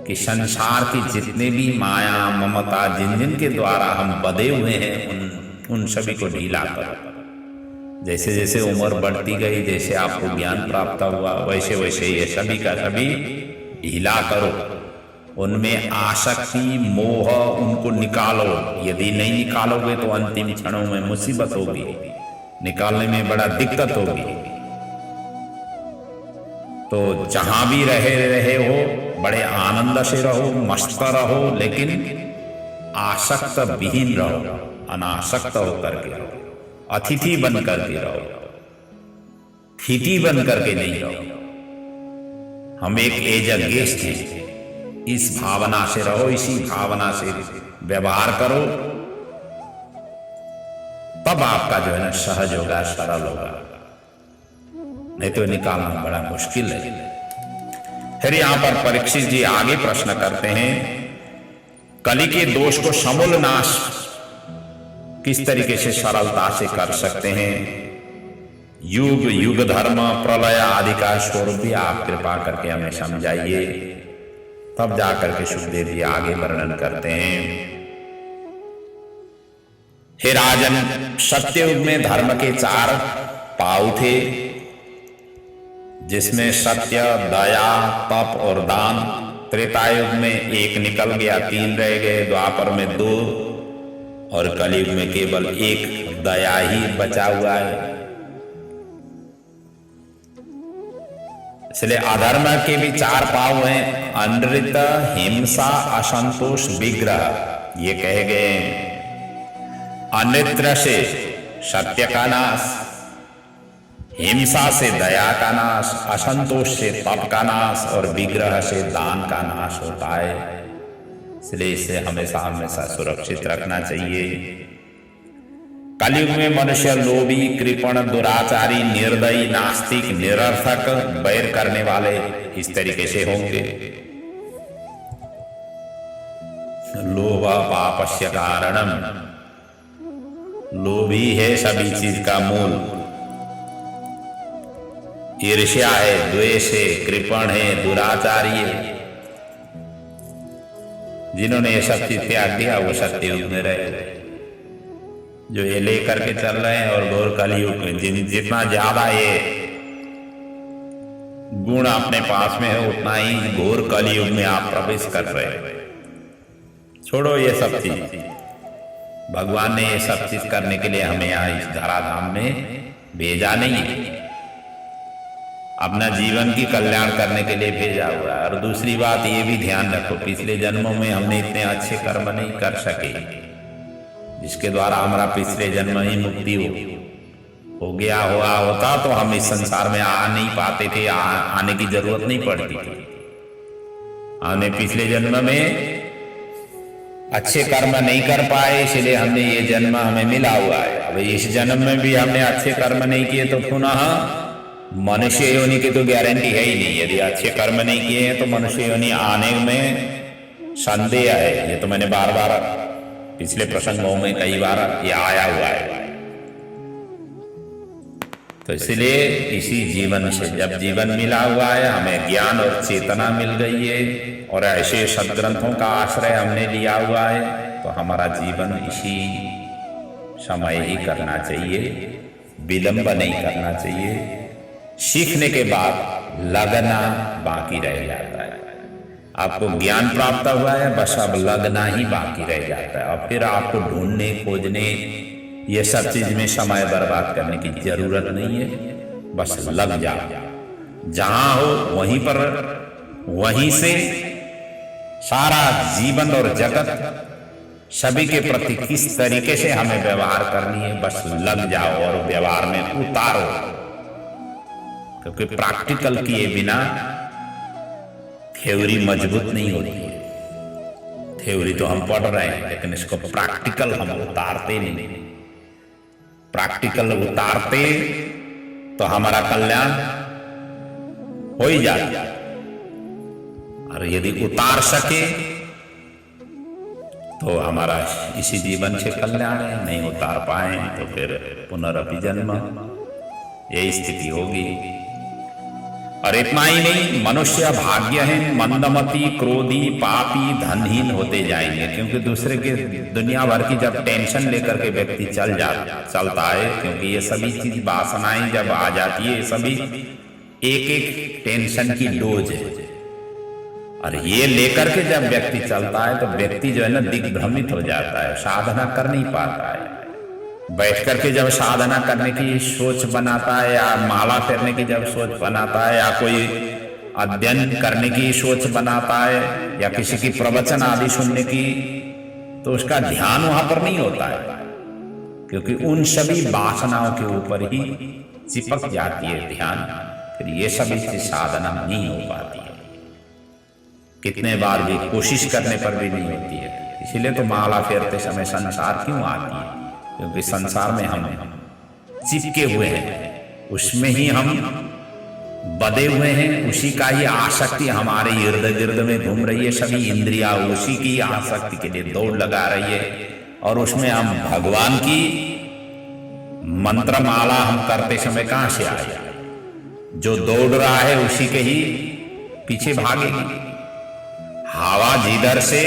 कि संसार की जितने भी माया ममता जिन जिन के द्वारा हम बधे हुए हैं उन सभी को ढीला करो। जैसे जैसे उम्र बढ़ती गई, जैसे आपको ज्ञान प्राप्त हुआ, वैसे वैसे ये सभी का सभी ढीला करो। उनमें आसक्ति मोह उनको निकालो। यदि नहीं निकालोगे तो अंतिम क्षणों में मुसीबत होगी, निकालने में बड़ा दिक्कत होगी। तो जहां भी रहे हो बड़े आनंद से रहो, मस्त रहो, लेकिन आसक्त विहीन रहो, अनासक्त होकर के रहो, अतिथि बन करके रहो, थिति बन करके नहीं रहो। हम एक एज अ गेस्ट हैं, इस भावना से रहो, इसी भावना से व्यवहार करो, तब आपका जो है ना सहज होगा, सरल होगा। नहीं तो निकालना बड़ा मुश्किल है। फिर यहां पर परीक्षित जी आगे प्रश्न करते हैं, कली के दोष को समूल नाश किस तरीके से सरलता से कर सकते हैं। युग युग धर्म प्रलय आदि का स्वरूप भी आप कृपा करके हमें समझाइए। तब जाकर के सुखदेव जी आगे वर्णन करते हैं। हे राजन, सत्ययुग में धर्म के 4 पाव थे, जिसमें सत्य, दया, तप और दान। त्रेतायुग में 1 निकल गया, 3 रह गए, द्वापर में 2 और कलयुग में केवल 1 दया ही बचा हुआ है। इसलिए अधर्म के भी 4 पाव हैं, अनृत, हिंसा, असंतोष, विग्रह। ये कहे गए अनित्र से सत्य का नाश, हिंसा से दया का नाश, असंतोष से तप का नाश और विग्रह से दान का नाश होता है। इसलिए इसे हमेशा हमेशा सुरक्षित रखना चाहिए। कलयुग में मनुष्य लोभी, कृपण, दुराचारी, निर्दयी, नास्तिक, निरर्थक, बैर करने वाले इस तरीके से होंगे। लोभ पापस्य कारणम, लोभी है सभी चीज का मूल। ईर्ष्या है, द्वेष है, कृपण है, दुराचारी है। जिन्होंने ये सब चीज त्याग दिया वो सत्ययुग में रहे। जो ये लेकर के चल रहे हैं और घोर कलयुग में जितना ज्यादा ये गुण अपने पास में है, उतना ही घोर कलयुग में आप प्रवेश कर रहे हैं। छोड़ो ये सब चीज। भगवान ने ये सब चीज करने के लिए हमें यहाँ इस धराधाम में भेजा नहीं है, अपना जीवन की कल्याण करने के लिए भेजा हुआ है। और दूसरी बात ये भी ध्यान रखो, पिछले जन्मों में हमने इतने अच्छे कर्म नहीं कर सके, जिसके द्वारा हमारा पिछले जन्म ही मुक्ति हो गया होता तो हम इस संसार में आ नहीं पाते थे, आने की जरूरत नहीं पड़ती थी। हमने पिछले जन्म में अच्छे कर्म नहीं कर पाए, इसलिए हमने ये जन्म हमें मिला हुआ है। अब इस जन्म में भी हमने अच्छे कर्म नहीं किए तो पुनः मनुष्य योनि की तो गारंटी है ही नहीं। यदि अच्छे कर्म नहीं किए हैं तो मनुष्य योनि आने में संदेह है। ये तो मैंने बार बार पिछले प्रसंगों में कई बार ये आया हुआ है। तो इसलिए इसी जीवन से, जब जीवन मिला हुआ है, हमें ज्ञान और चेतना मिल गई है और ऐसे सदग्रंथों का आश्रय हमने लिया हुआ है, तो हमारा जीवन इसी समय ही करना चाहिए, विलंब नहीं करना चाहिए। सीखने के बाद लगना बाकी रह जाता है। आपको ज्ञान प्राप्त हुआ है, बस अब लगना ही बाकी रह जाता है। और फिर आपको ढूंढने खोजने ये सब चीज में समय बर्बाद करने की जरूरत नहीं है, बस लग जाओ। जहां हो वहीं पर, वहीं से सारा जीवन और जगत सभी के प्रति किस तरीके से हमें व्यवहार करनी है, बस लग जाओ और व्यवहार में उतारो। क्योंकि प्रैक्टिकल किए बिना थ्योरी मजबूत नहीं होती है। थ्योरी तो हम पढ़ रहे हैं, लेकिन इसको प्रैक्टिकल हम उतारते नहीं। प्रैक्टिकल उतारते तो हमारा कल्याण हो ही जाता। और यदि उतार सके तो हमारा इसी जीवन से कल्याण है, नहीं उतार पाए तो फिर पुनरअपि जन्म, यही स्थिति होगी। और इतना ही नहीं, मनुष्य भाग्यहीन, मंदमती, क्रोधी, पापी, धनहीन होते जाएंगे। क्योंकि दूसरे के दुनिया भर की जब टेंशन लेकर के व्यक्ति चलता है, क्योंकि ये सभी चीज वासनाएं जब आ जाती है, सभी एक एक टेंशन की डोज है। और ये लेकर के जब व्यक्ति चलता है तो व्यक्ति जो है ना दिग्भ्रमित हो जाता है, साधना कर नहीं पाता है। बैठ करके जब साधना करने की सोच बनाता है, या माला फेरने की जब सोच बनाता है, या कोई अध्ययन करने की सोच बनाता है, या किसी की प्रवचन आदि सुनने की, तो उसका ध्यान वहां पर नहीं होता है। क्योंकि उन सभी वासनाओं के ऊपर ही चिपक जाती है ध्यान, फिर ये सभी चीज साधना नहीं हो पाती है। कितने बार भी कोशिश करने पर भी नहीं होती है। इसीलिए तो माला फेरते समय संसार क्यों आती है? क्योंकि संसार में हम चिपके हुए हैं, उसमें ही हम बधे हुए हैं, उसी का ही आसक्ति हमारे इर्द गिर्द में घूम रही है। सभी इंद्रियां उसी की आसक्ति के लिए दौड़ लगा रही है, और उसमें हम भगवान की मंत्र माला हम करते समय कहां से आए? जो दौड़ रहा है उसी के ही पीछे भागेगी। हवा जिधर से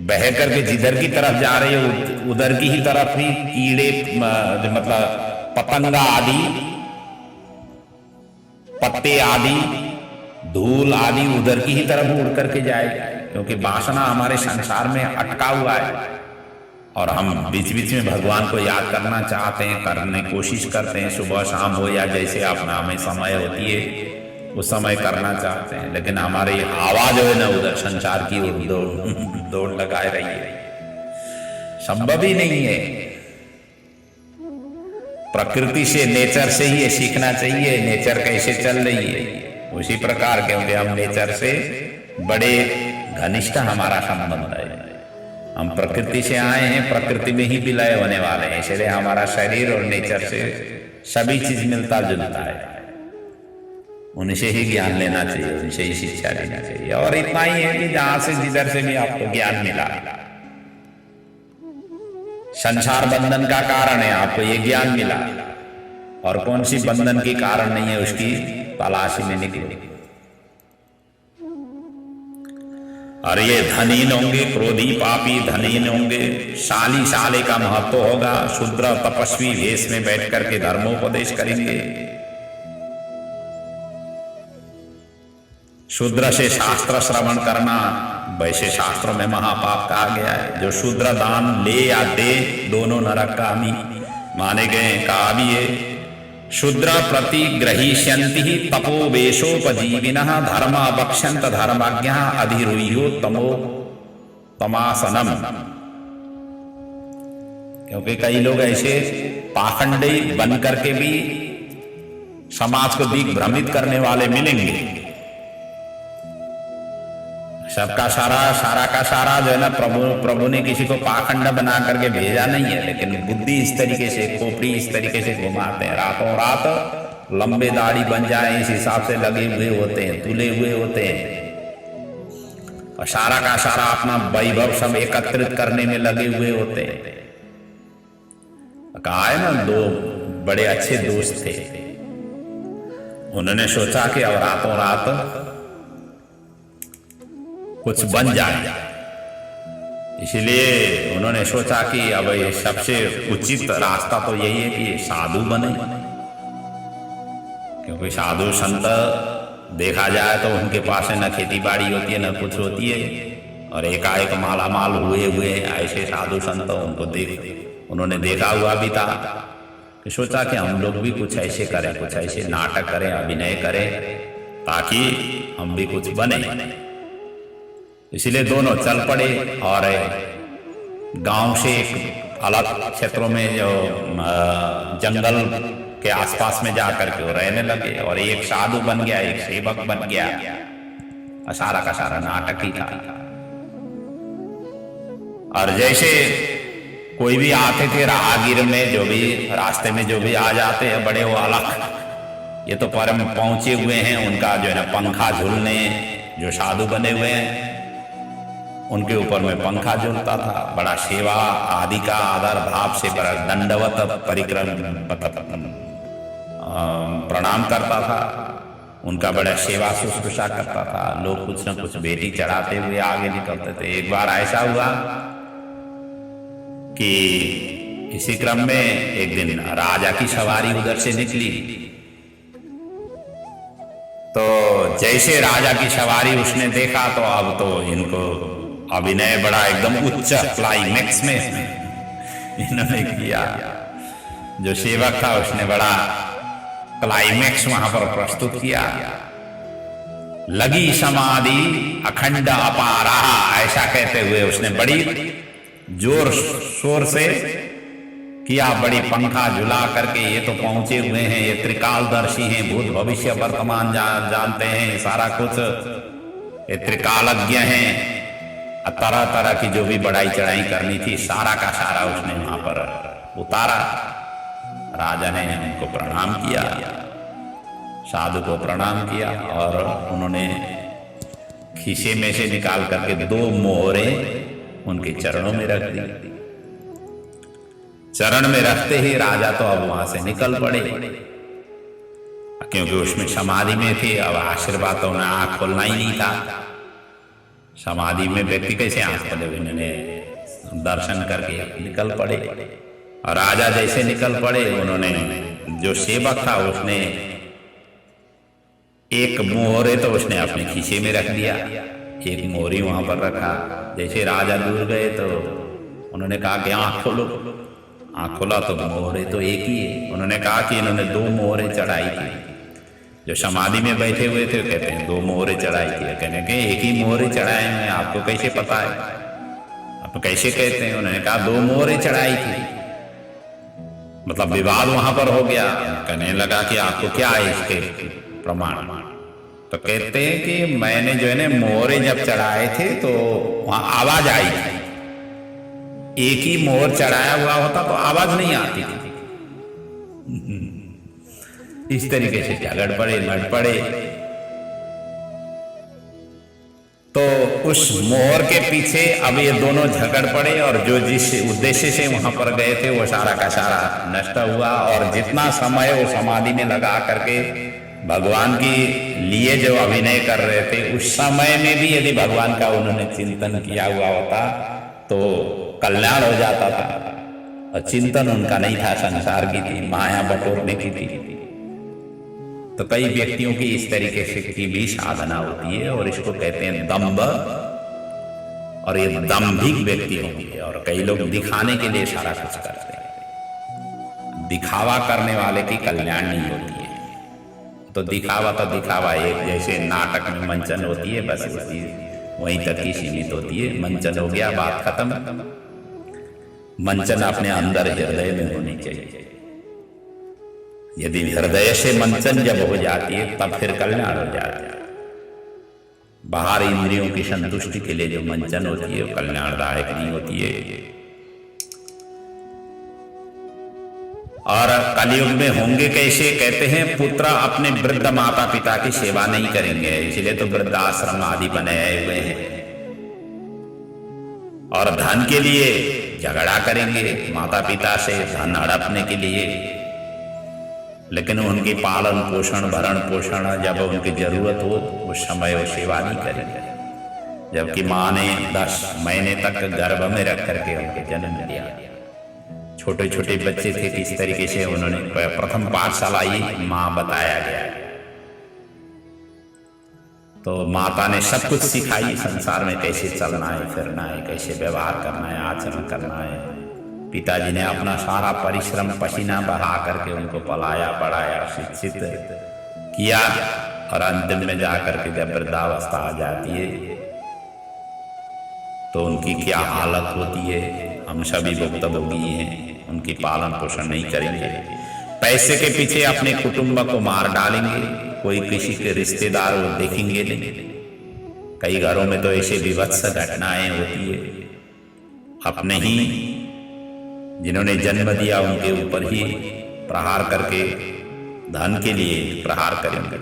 बह करके जिधर की तरफ जा रही है उधर की ही तरफ ही कीड़े, मतलब पतंगा आदि, पत्ते आदि, धूल आदि उधर की ही तरफ उड़ करके जाएगा। क्योंकि वासना हमारे संसार में अटका हुआ है, और हम बीच बीच में भगवान को याद करना चाहते हैं, करने की कोशिश करते हैं, सुबह शाम हो या जैसे अपना हमें समय होती है उस समय करना चाहते हैं। लेकिन हमारी आवाज जो है ना उधर संसार की दौड़ लगाए रही है, संभव ही नहीं है। प्रकृति से, नेचर से ही ये सीखना चाहिए, नेचर कैसे चल रही है उसी प्रकार। क्योंकि हम नेचर से बड़े घनिष्ठ हमारा संबंध है, हम प्रकृति से आए हैं, प्रकृति में ही विलय होने वाले हैं। इसलिए हमारा शरीर और नेचर से सभी चीज मिलता जुलता है। उनसे ही ज्ञान लेना चाहिए, उनसे ही शिक्षा लेना चाहिए। और इतना ही है कि जहां से जिधर से भी आपको ज्ञान मिला, संसार बंधन का कारण है, आपको ये ज्ञान मिला, और कौन सी बंधन की कारण नहीं है उसकी तलाशी में निकलो। और ये धनहीन होंगे, क्रोधी, पापी, धनहीन होंगे, शाली शाले का महत्व होगा। शूद्र तपस्वी वेश में बैठ करके धर्मोपदेश करेंगे। शूद्र से शास्त्र श्रवण करना वैसे शास्त्रों में महापाप कहा गया है। जो शूद्र दान ले या दे दोनों नरकगामी माने गए। कहा भी है, शूद्र प्रतिग्रहीष्यन्ति तपोवेशोपजीविनः धर्म बक्ष्यन्त धर्मज्ञः अधिरूह्यो तमो तमासनम। क्योंकि कई लोग ऐसे पाखंडी बन करके भी समाज को दिग्भ्रमित करने वाले मिलेंगे। सबका सारा का सारा जो है ना प्रभु ने किसी को पाखंड बना करके भेजा नहीं है, लेकिन बुद्धि इस तरीके से, खोपड़ी इस तरीके से घुमाते हैं। रातों रात लंबे दाढ़ी बन जाए इस हिसाब से लगे हुए होते हैं, तुले हुए होते हैं, और सारा का सारा अपना वैभव सब एकत्रित करने में लगे हुए होते हैं। कहा है ना, दो बड़े अच्छे दोस्त थे, उन्होंने सोचा कि अब रातों रात कुछ बन जाए, इसलिए उन्होंने सोचा कि अब ये सबसे उचित रास्ता तो यही है कि साधु बने। क्योंकि साधु संत देखा जाए तो उनके पास न खेती बाड़ी होती है न कुछ होती है, और एकाएक मालामाल हुए ऐसे साधु संत उनको उन्होंने देखा हुआ भी था। कि सोचा कि हम लोग भी कुछ ऐसे करें, कुछ ऐसे नाटक करें, अभिनय करें, ताकि हम भी कुछ बने। इसलिए दोनों चल पड़े और गांव से एक अलग क्षेत्रों में जो जंगल के आसपास में जाकर के वो रहने लगे, और एक साधु बन गया, एक सेवक बन गया। सारा का सारा नाटक ही था। और जैसे कोई भी आते थे राहगीर में, जो भी रास्ते में जो भी आ जाते हैं, बड़े वो अलग, ये तो परम पहुंचे हुए हैं, उनका जो है ना पंखा झूलने, जो साधु बने हुए हैं उनके ऊपर में पंखा झूलता था। बड़ा सेवा आदि का आदर भाव से बड़ा दंडवत परिक्रम प्रणाम करता था, उनका बड़ा सेवा शुश्रूषा करता था। लोग कुछ न कुछ बेटी चढ़ाते हुए आगे निकलते थे। एक बार ऐसा हुआ कि इसी क्रम में एक दिन राजा की सवारी उधर से निकली, तो जैसे राजा की सवारी उसने देखा तो अब तो इनको अभिनय बड़ा एकदम उच्च क्लाइमेक्स में इन्होंने किया। जो सेवक था उसने बड़ा क्लाइमेक्स वहां पर प्रस्तुत किया। लगी समाधि अखंड अपारा, ऐसा कहते हुए उसने बड़ी जोर शोर से किया, बड़ी पंखा झुला करके। ये तो पहुंचे हुए हैं, ये त्रिकालदर्शी हैं, भूत भविष्य वर्तमान जानते हैं, सारा कुछ ये त्रिकालज्ञ हैं। तरह तरह की जो भी बढ़ाई चढ़ाई करनी थी सारा का सारा उसने वहां पर उतारा। राजा ने उनको प्रणाम किया, साधु को प्रणाम किया, और उन्होंने खीसे में से निकाल करके 2 मोहरे उनके चरणों में रख दी। चरण में रखते ही राजा तो अब वहां से निकल पड़े, क्योंकि उसमें समाधि में थे। अब आशीर्वाद तो उन्हें आंख खोलना ही नहीं था। समाधि में व्यक्ति कैसे आंख खोले? उन्होंने दर्शन करके निकल पड़े। और राजा जैसे निकल पड़े, उन्होंने जो सेवक था उसने एक मोहरे तो उसने अपने खीसे में रख दिया, एक मोहरी वहां पर रखा। जैसे राजा दूर गए तो उन्होंने कहा कि आंख खोलो। आंख खोला तो मोहरे तो एक ही है। उन्होंने कहा कि इन्होंने 2 मोहरे चढ़ाई थी। जो समाधि में बैठे हुए थे कहते हैं 2 मोहरे चढ़ाई थी। कहने के एक ही मोहरे चढ़ाए हैं, आपको कैसे पता है, आप कैसे कहते हैं? उन्होंने कहा 2 मोहरे चढ़ाई थी। मतलब विवाद वहां पर हो गया। कहने लगा कि आपको क्या है इसके प्रमाण? तो कहते हैं कि मैंने जो है ना मोहरे जब चढ़ाए थे तो वहां आवाज आई थी। एक ही मोहर चढ़ाया हुआ होता तो आवाज नहीं आती थी। इस तरीके से झगड़ पड़े, लड़ पड़े। तो उस मोहर के पीछे अब ये दोनों झगड़ पड़े, और जो जिस उद्देश्य से वहां पर गए थे वो सारा का सारा नष्ट हुआ। और जितना समय वो समाधि में लगा करके भगवान की लिए जो अभिनय कर रहे थे, उस समय में भी यदि भगवान का उन्होंने चिंतन किया हुआ होता तो कल्याण हो जाता था। और चिंतन उनका नहीं था, संसार की थी, माया बटोरने की थी। तो कई व्यक्तियों की इस तरीके से की भी साधना होती है, और इसको कहते हैं दंभ। और ये दंभिक व्यक्ति होंगे, और कई लोग दिखाने के लिए सारा कुछ करते हैं। दिखावा करने वाले की कल्याण नहीं होती है। तो दिखावा तो दिखावा, एक जैसे नाटक में मंचन होती है, बस वहीं तक ही सीमित होती है। मंचन हो गया, बात खत्म। मंचन अपने अंदर हृदय में होनी चाहिए। यदि हृदय से मंचन जब हो जाती है तब फिर कल्याण हो जाता है। बाहर इंद्रियों की संतुष्टि के लिए जो मंचन होती है वो कल्याणदायक नहीं होती है। और कलयुग में होंगे कैसे? कहते हैं पुत्र अपने वृद्ध माता पिता की सेवा नहीं करेंगे, इसलिए तो वृद्धाश्रम आदि बनाए हुए हैं। और धन के लिए झगड़ा करेंगे माता पिता से, धन हड़पने के लिए। लेकिन उनकी पालन पोषण भरण पोषण जब उनकी जरूरत हो उस समय वो सेवा नहीं करेंगे। जबकि माँ ने 10 महीने तक गर्भ में रख करके उनके जन्म दिया। छोटे छोटे बच्चे थे, किस तरीके से उन्होंने प्रथम पाठशाला ही माँ बताया गया। तो माता ने सब कुछ सिखाई, संसार में कैसे चलना है, फिरना है, कैसे व्यवहार करना है, आचरण करना है, पिताजी ने अपना सारा परिश्रम पसीना बहा करके उनको पलाया बढ़ाया शिक्षित किया और अंतिम में जाकर के जब वृद्धावस्था आ जाती है तो उनकी क्या हालत होती है हम सभी भुक्तभोगी हैं। उनकी पालन पोषण नहीं करेंगे, पैसे के पीछे अपने कुटुंब को मार डालेंगे, कोई किसी के रिश्तेदार वो देखेंगे नहीं। कई घरों में तो ऐसे विभत्स घटनाएं होती है, अपने ही जिन्होंने जन्म दिया उनके ऊपर ही प्रहार करके धन के लिए प्रहार करेंगे।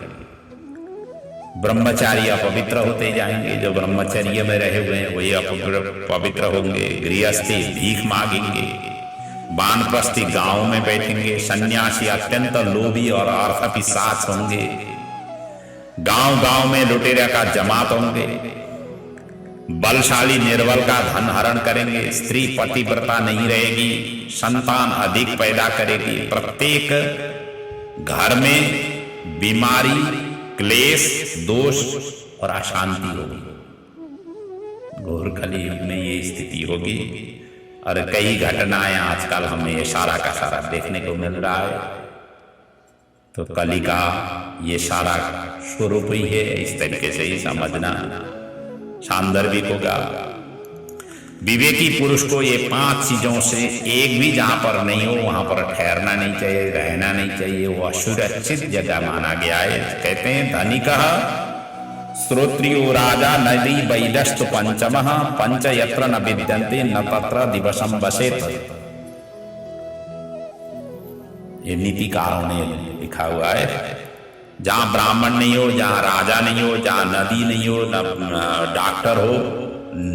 ब्रह्मचारी अपवित्र होते जाएंगे, जो ब्रह्मचर्य में रहे हुए हैं वही अपवित्र होंगे। गृहस्थी भीख मांगेंगे, वानप्रस्थी गांव में बैठेंगे, सन्यासी अत्यंत लोभी और अर्थपिशाच होंगे, गांव गांव में लुटेरा का जमात होंगे, बलशाली निर्बल का धन हरण करेंगे, स्त्री पतिव्रता नहीं रहेगी, संतान अधिक पैदा करेगी, प्रत्येक घर में बीमारी, क्लेश, दोष और अशांति होगी। घोर कलयुग में ये स्थिति होगी और कई घटनाएं आजकल हमें ये सारा का सारा देखने को मिल रहा है। तो कली का ये सारा स्वरूप ही है, इस तरीके से ही समझना सान्दर्भिक होगा। विवेकी पुरुष को ये 5 चीजों से एक भी जहां पर नहीं हो वहां पर ठहरना नहीं चाहिए, रहना नहीं चाहिए, वो असुरक्षित जगह माना गया है। कहते हैं धनिकः श्रोत्रियो राजा नदी वैदस्तु पंचमः पंच यत्र न विद्यन्ते न तत्र दिवसं वसेत। ये नीतिकारों ने लिखा हुआ है। जहां ब्राह्मण नहीं हो, जहां राजा नहीं हो, जहां नदी नहीं हो, न डॉक्टर हो,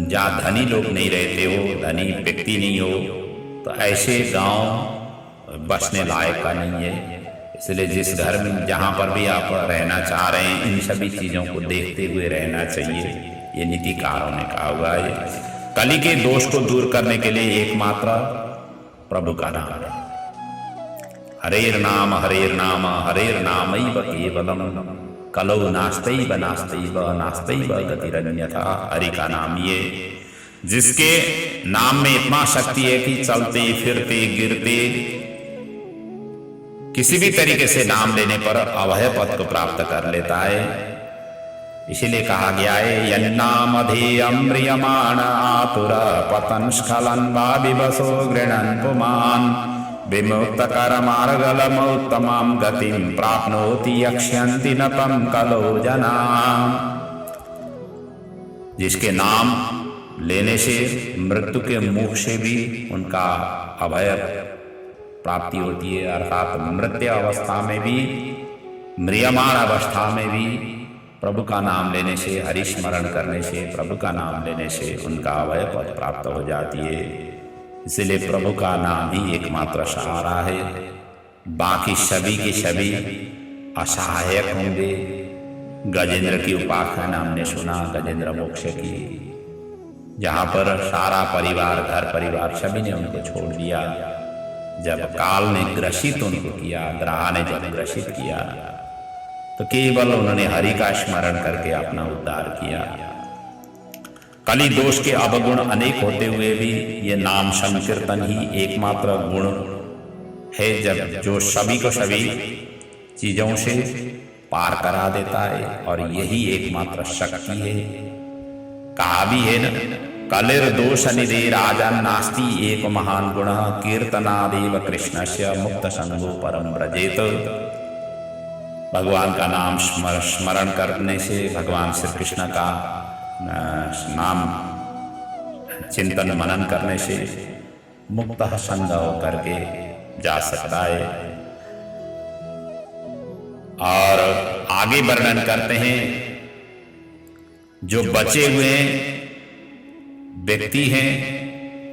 जहां धनी लोग नहीं रहते हो, धनी व्यक्ति नहीं हो, तो ऐसे गांव बसने लायक का नहीं है। इसलिए जिस घर में जहां पर भी आप रहना चाह रहे हैं इन सभी चीजों को देखते हुए रहना चाहिए, ये नीतिकारों ने कहा हुआ है। कली के दोष को दूर करने के लिए एकमात्र प्रभु का नाम है। हरेर नाम हरेर नामैव केवलम कलौ नास्तैव नास्तैव नास्तैव गतिरन्यथा। हरि का नाम ये, जिसके नाम में इतना शक्ति है कि चलते फिरते गिरते किसी भी तरीके से नाम लेने पर अभय पद को प्राप्त कर लेता है। इसीलिए कहा गया है यन्नामधेयं म्रियमाण आतुर पतन स्खलन वा विवशो गृणन् पुमान् विमुक्तकरमार्गलमोत्तमां गतिं प्राप्नोति यक्ष्यन्ति न तं कलो जना। जिसके नाम लेने से मृत्यु के मुख से भी उनका अभय प्राप्ति होती है, अर्थात मृत्यु अवस्था में भी, म्रियमाण अवस्था में भी प्रभु का नाम लेने से, हरिस्मरण करने से, प्रभु का नाम लेने से उनका अभय पद प्राप्त हो जाती है। इसलिए प्रभु का नाम ही एकमात्र सहारा है, बाकी सभी के सभी असहायक होंगे। गजेंद्र की उपाख्यान हमने सुना, गजेंद्र मोक्ष की, जहां पर सारा परिवार, घर परिवार सभी ने उनको छोड़ दिया। जब काल ने ग्रसित उनको किया, ग्रह ने जब ग्रसित किया, तो केवल उन्होंने हरि का स्मरण करके अपना उद्धार किया। कली दोष के अवगुण अनेक होते हुए भी ये नाम संकीर्तन ही एकमात्र गुण है, जब जो सभी को सभी चीजों से पार करा देता है, और यही एकमात्र शक्ति है। कहा भी है न, कलिर दोष निधे राजन नास्ति एक महान गुण कीर्तनादेव कृष्णस्य मुक्त संगो परम व्रजेत। भगवान का नाम स्मरण करने से, भगवान श्री कृष्ण का नाम चिंतन मनन करने से मुक्त संग होकर के जा सकता है। और आगे वर्णन करते हैं, जो बचे हुए व्यक्ति हैं,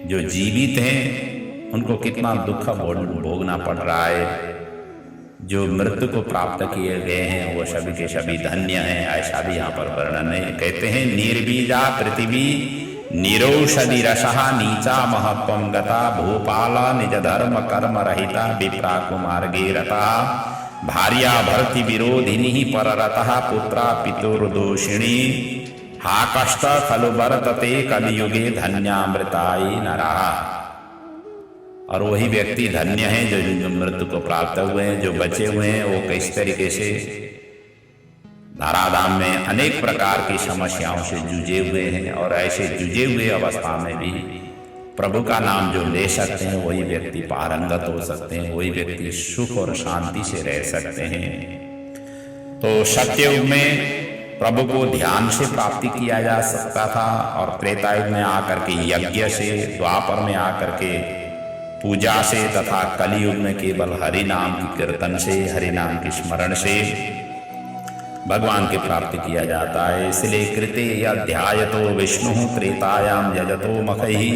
जो जीवित हैं, उनको कितना दुख भोगना पड़ रहा है। जो मृत्यु को प्राप्त किए गए हैं वो सभी के सभी धन्य हैं, ऐसा भी यहाँ पर वर्णन है। कहते हैं निर्बीजा पृथ्वी निरौषधि रसहा नीचा महत्वम गता भूपाला निज धर्म कर्म रहिता विप्रा कुमार्गे रता भार्या भर्ति विरोधिनी पररतः पुत्रा पितुर्दोषिणी हा कष्ट खलु वर्तते कलियुगे धन्यामृताय नरः। और वही व्यक्ति धन्य है जो मृत्यु को प्राप्त हुए हैं। जो बचे हुए हैं वो किस तरीके से धराधाम में अनेक प्रकार की समस्याओं से जूझे हुए हैं, और ऐसे जूझे हुए अवस्था में भी प्रभु का नाम जो ले सकते हैं वही व्यक्ति पारंगत हो सकते हैं, वही व्यक्ति सुख और शांति से रह सकते हैं। तो सत्ययुग में प्रभु को ध्यान से प्राप्ति किया जा सकता था, और त्रेतायुग में आकर के यज्ञ से, द्वापर में आकर के पूजा से, तथा कलियुग में केवल हरि नाम की कीर्तन से, हरि नाम के स्मरण से भगवान की प्राप्ति किया जाता है। इसलिए कृते अध्यायतो विष्णु त्रेतायाम यजतो मखहि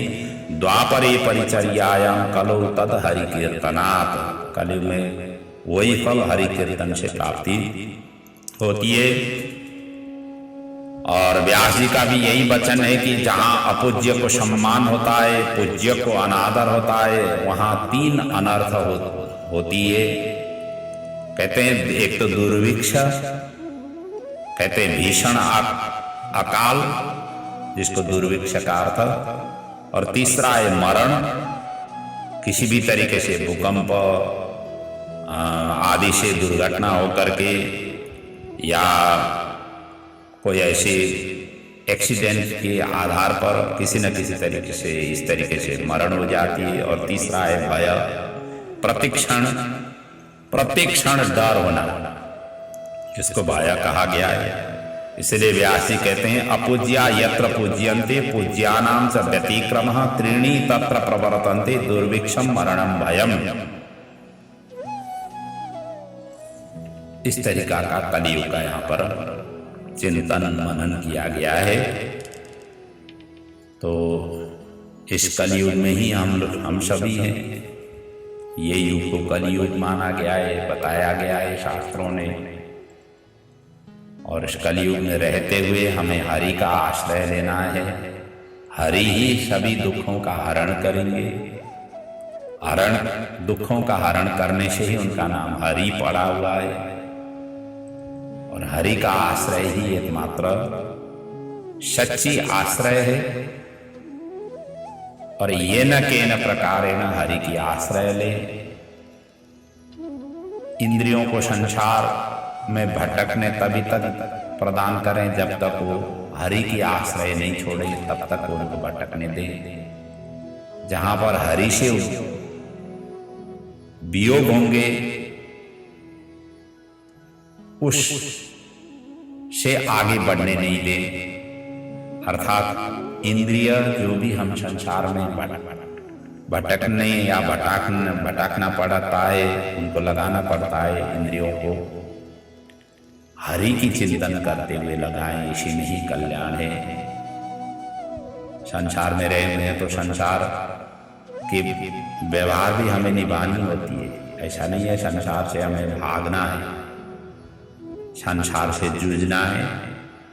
द्वापरे परिचर्यायाम कलो तद हरि कीर्तनात्। कलियुग में वही फल हरि कीर्तन से प्राप्ति होती है। और व्यास जी का भी यही वचन है कि जहां अपूज्य को सम्मान होता है, पूज्य को अनादर होता है, वहां 3 अनर्थ होती है। कहते हैं एक तो दुर्भिक्ष, कहते हैं भीषण अकाल, जिसको दुर्भिक्ष का अर्थ, और तीसरा है मरण, किसी भी तरीके से भूकंप आदि से दुर्घटना होकर के, या कोई ऐसे एक्सीडेंट के आधार पर किसी न किसी तरीके से इस तरीके से मरण हो जाती है। और तीसरा है भय, प्रत्येक क्षण डर होना, जिसको भय कहा गया है। इसलिए व्यास जी कहते हैं अपूज्या यत्र पूज्यन्ते पूज्यानां च व्यतिक्रमः त्रीणि तत्र प्रवर्तन्ते दुर्भिक्षम मरणम भयम। इस तरीका का कलियुग का यहाँ पर चिंतन मनन किया गया है। तो इस कलियुग में ही हम सभी हैं। ये युग को कलियुग माना गया है, बताया गया है शास्त्रों ने। और इस कलियुग में रहते हुए हमें हरि का आश्रय लेना है। हरि ही सभी दुखों का हरण करेंगे। दुखों का हरण करने से ही उनका नाम हरि पड़ा हुआ है। और हरि का आश्रय ही एकमात्र सच्ची आश्रय है। और ये न केन प्रकारेण हरि की आश्रय ले। इंद्रियों को संसार में भटकने तभी तक प्रदान करें जब तक वो हरि की आश्रय नहीं छोड़े, तब तक उनको भटकने दें। जहां पर हरि से वियोग होंगे उस से आगे बढ़ने नहीं दे। अर्थात इंद्रिय जो भी हम संसार में भटकने या भटकना पड़ता है, उनको लगाना पड़ता है इंद्रियों को, हरि की चिंतन करते हुए लगाएं। इसी में ही कल्याण है। संसार में रहे हुए हैं तो संसार के व्यवहार भी हमें निभानी होती है। ऐसा नहीं है संसार से हमें भागना है, संसार से जूझना है।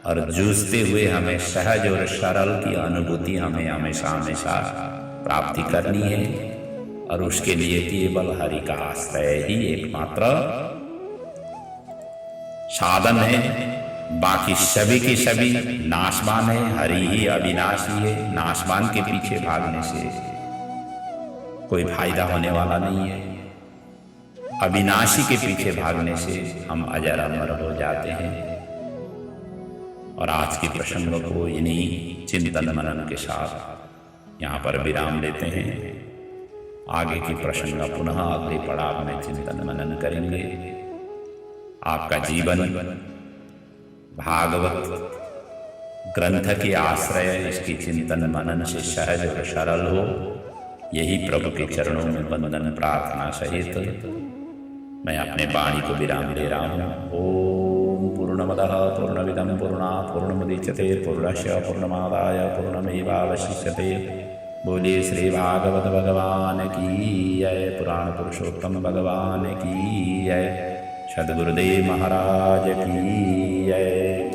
और जूझते हुए हमें सहज और सरल की अनुभूति हमें हमेशा हमेशा प्राप्ति करनी है। और उसके लिए केवल हरि का आश्रय ही एकमात्र साधन है। बाकी सभी के सभी नाशवान है, हरि ही अविनाशी है। नाशवान के पीछे भागने से कोई फायदा होने वाला नहीं है। अविनाशी के पीछे भागने से हम अजर अमर हो जाते हैं। और आज के प्रसंग को इन्हीं चिंतन मनन के साथ यहाँ पर विराम देते हैं। आगे की प्रसंग पुनः अगले पड़ाव में चिंतन मनन करेंगे। आपका जीवन भागवत ग्रंथ के आश्रय, इसकी चिंतन मनन से सहज और सरल हो, यही प्रभु के चरणों में वंदन प्रार्थना सहित मैं अपने वाणी को विराम दे रहा हूँ। ओम पूर्णमदः पूर्णमिदं पूर्णात् पूर्णमुदच्यते पूर्णस्य पूर्णमादाय पूर्णमेवावशिष्यते। बोलिए श्री भागवत भगवान की जय। पुराण पुरुषोत्तम भगवान की जय। सद्गुरुदेव महाराज की जय।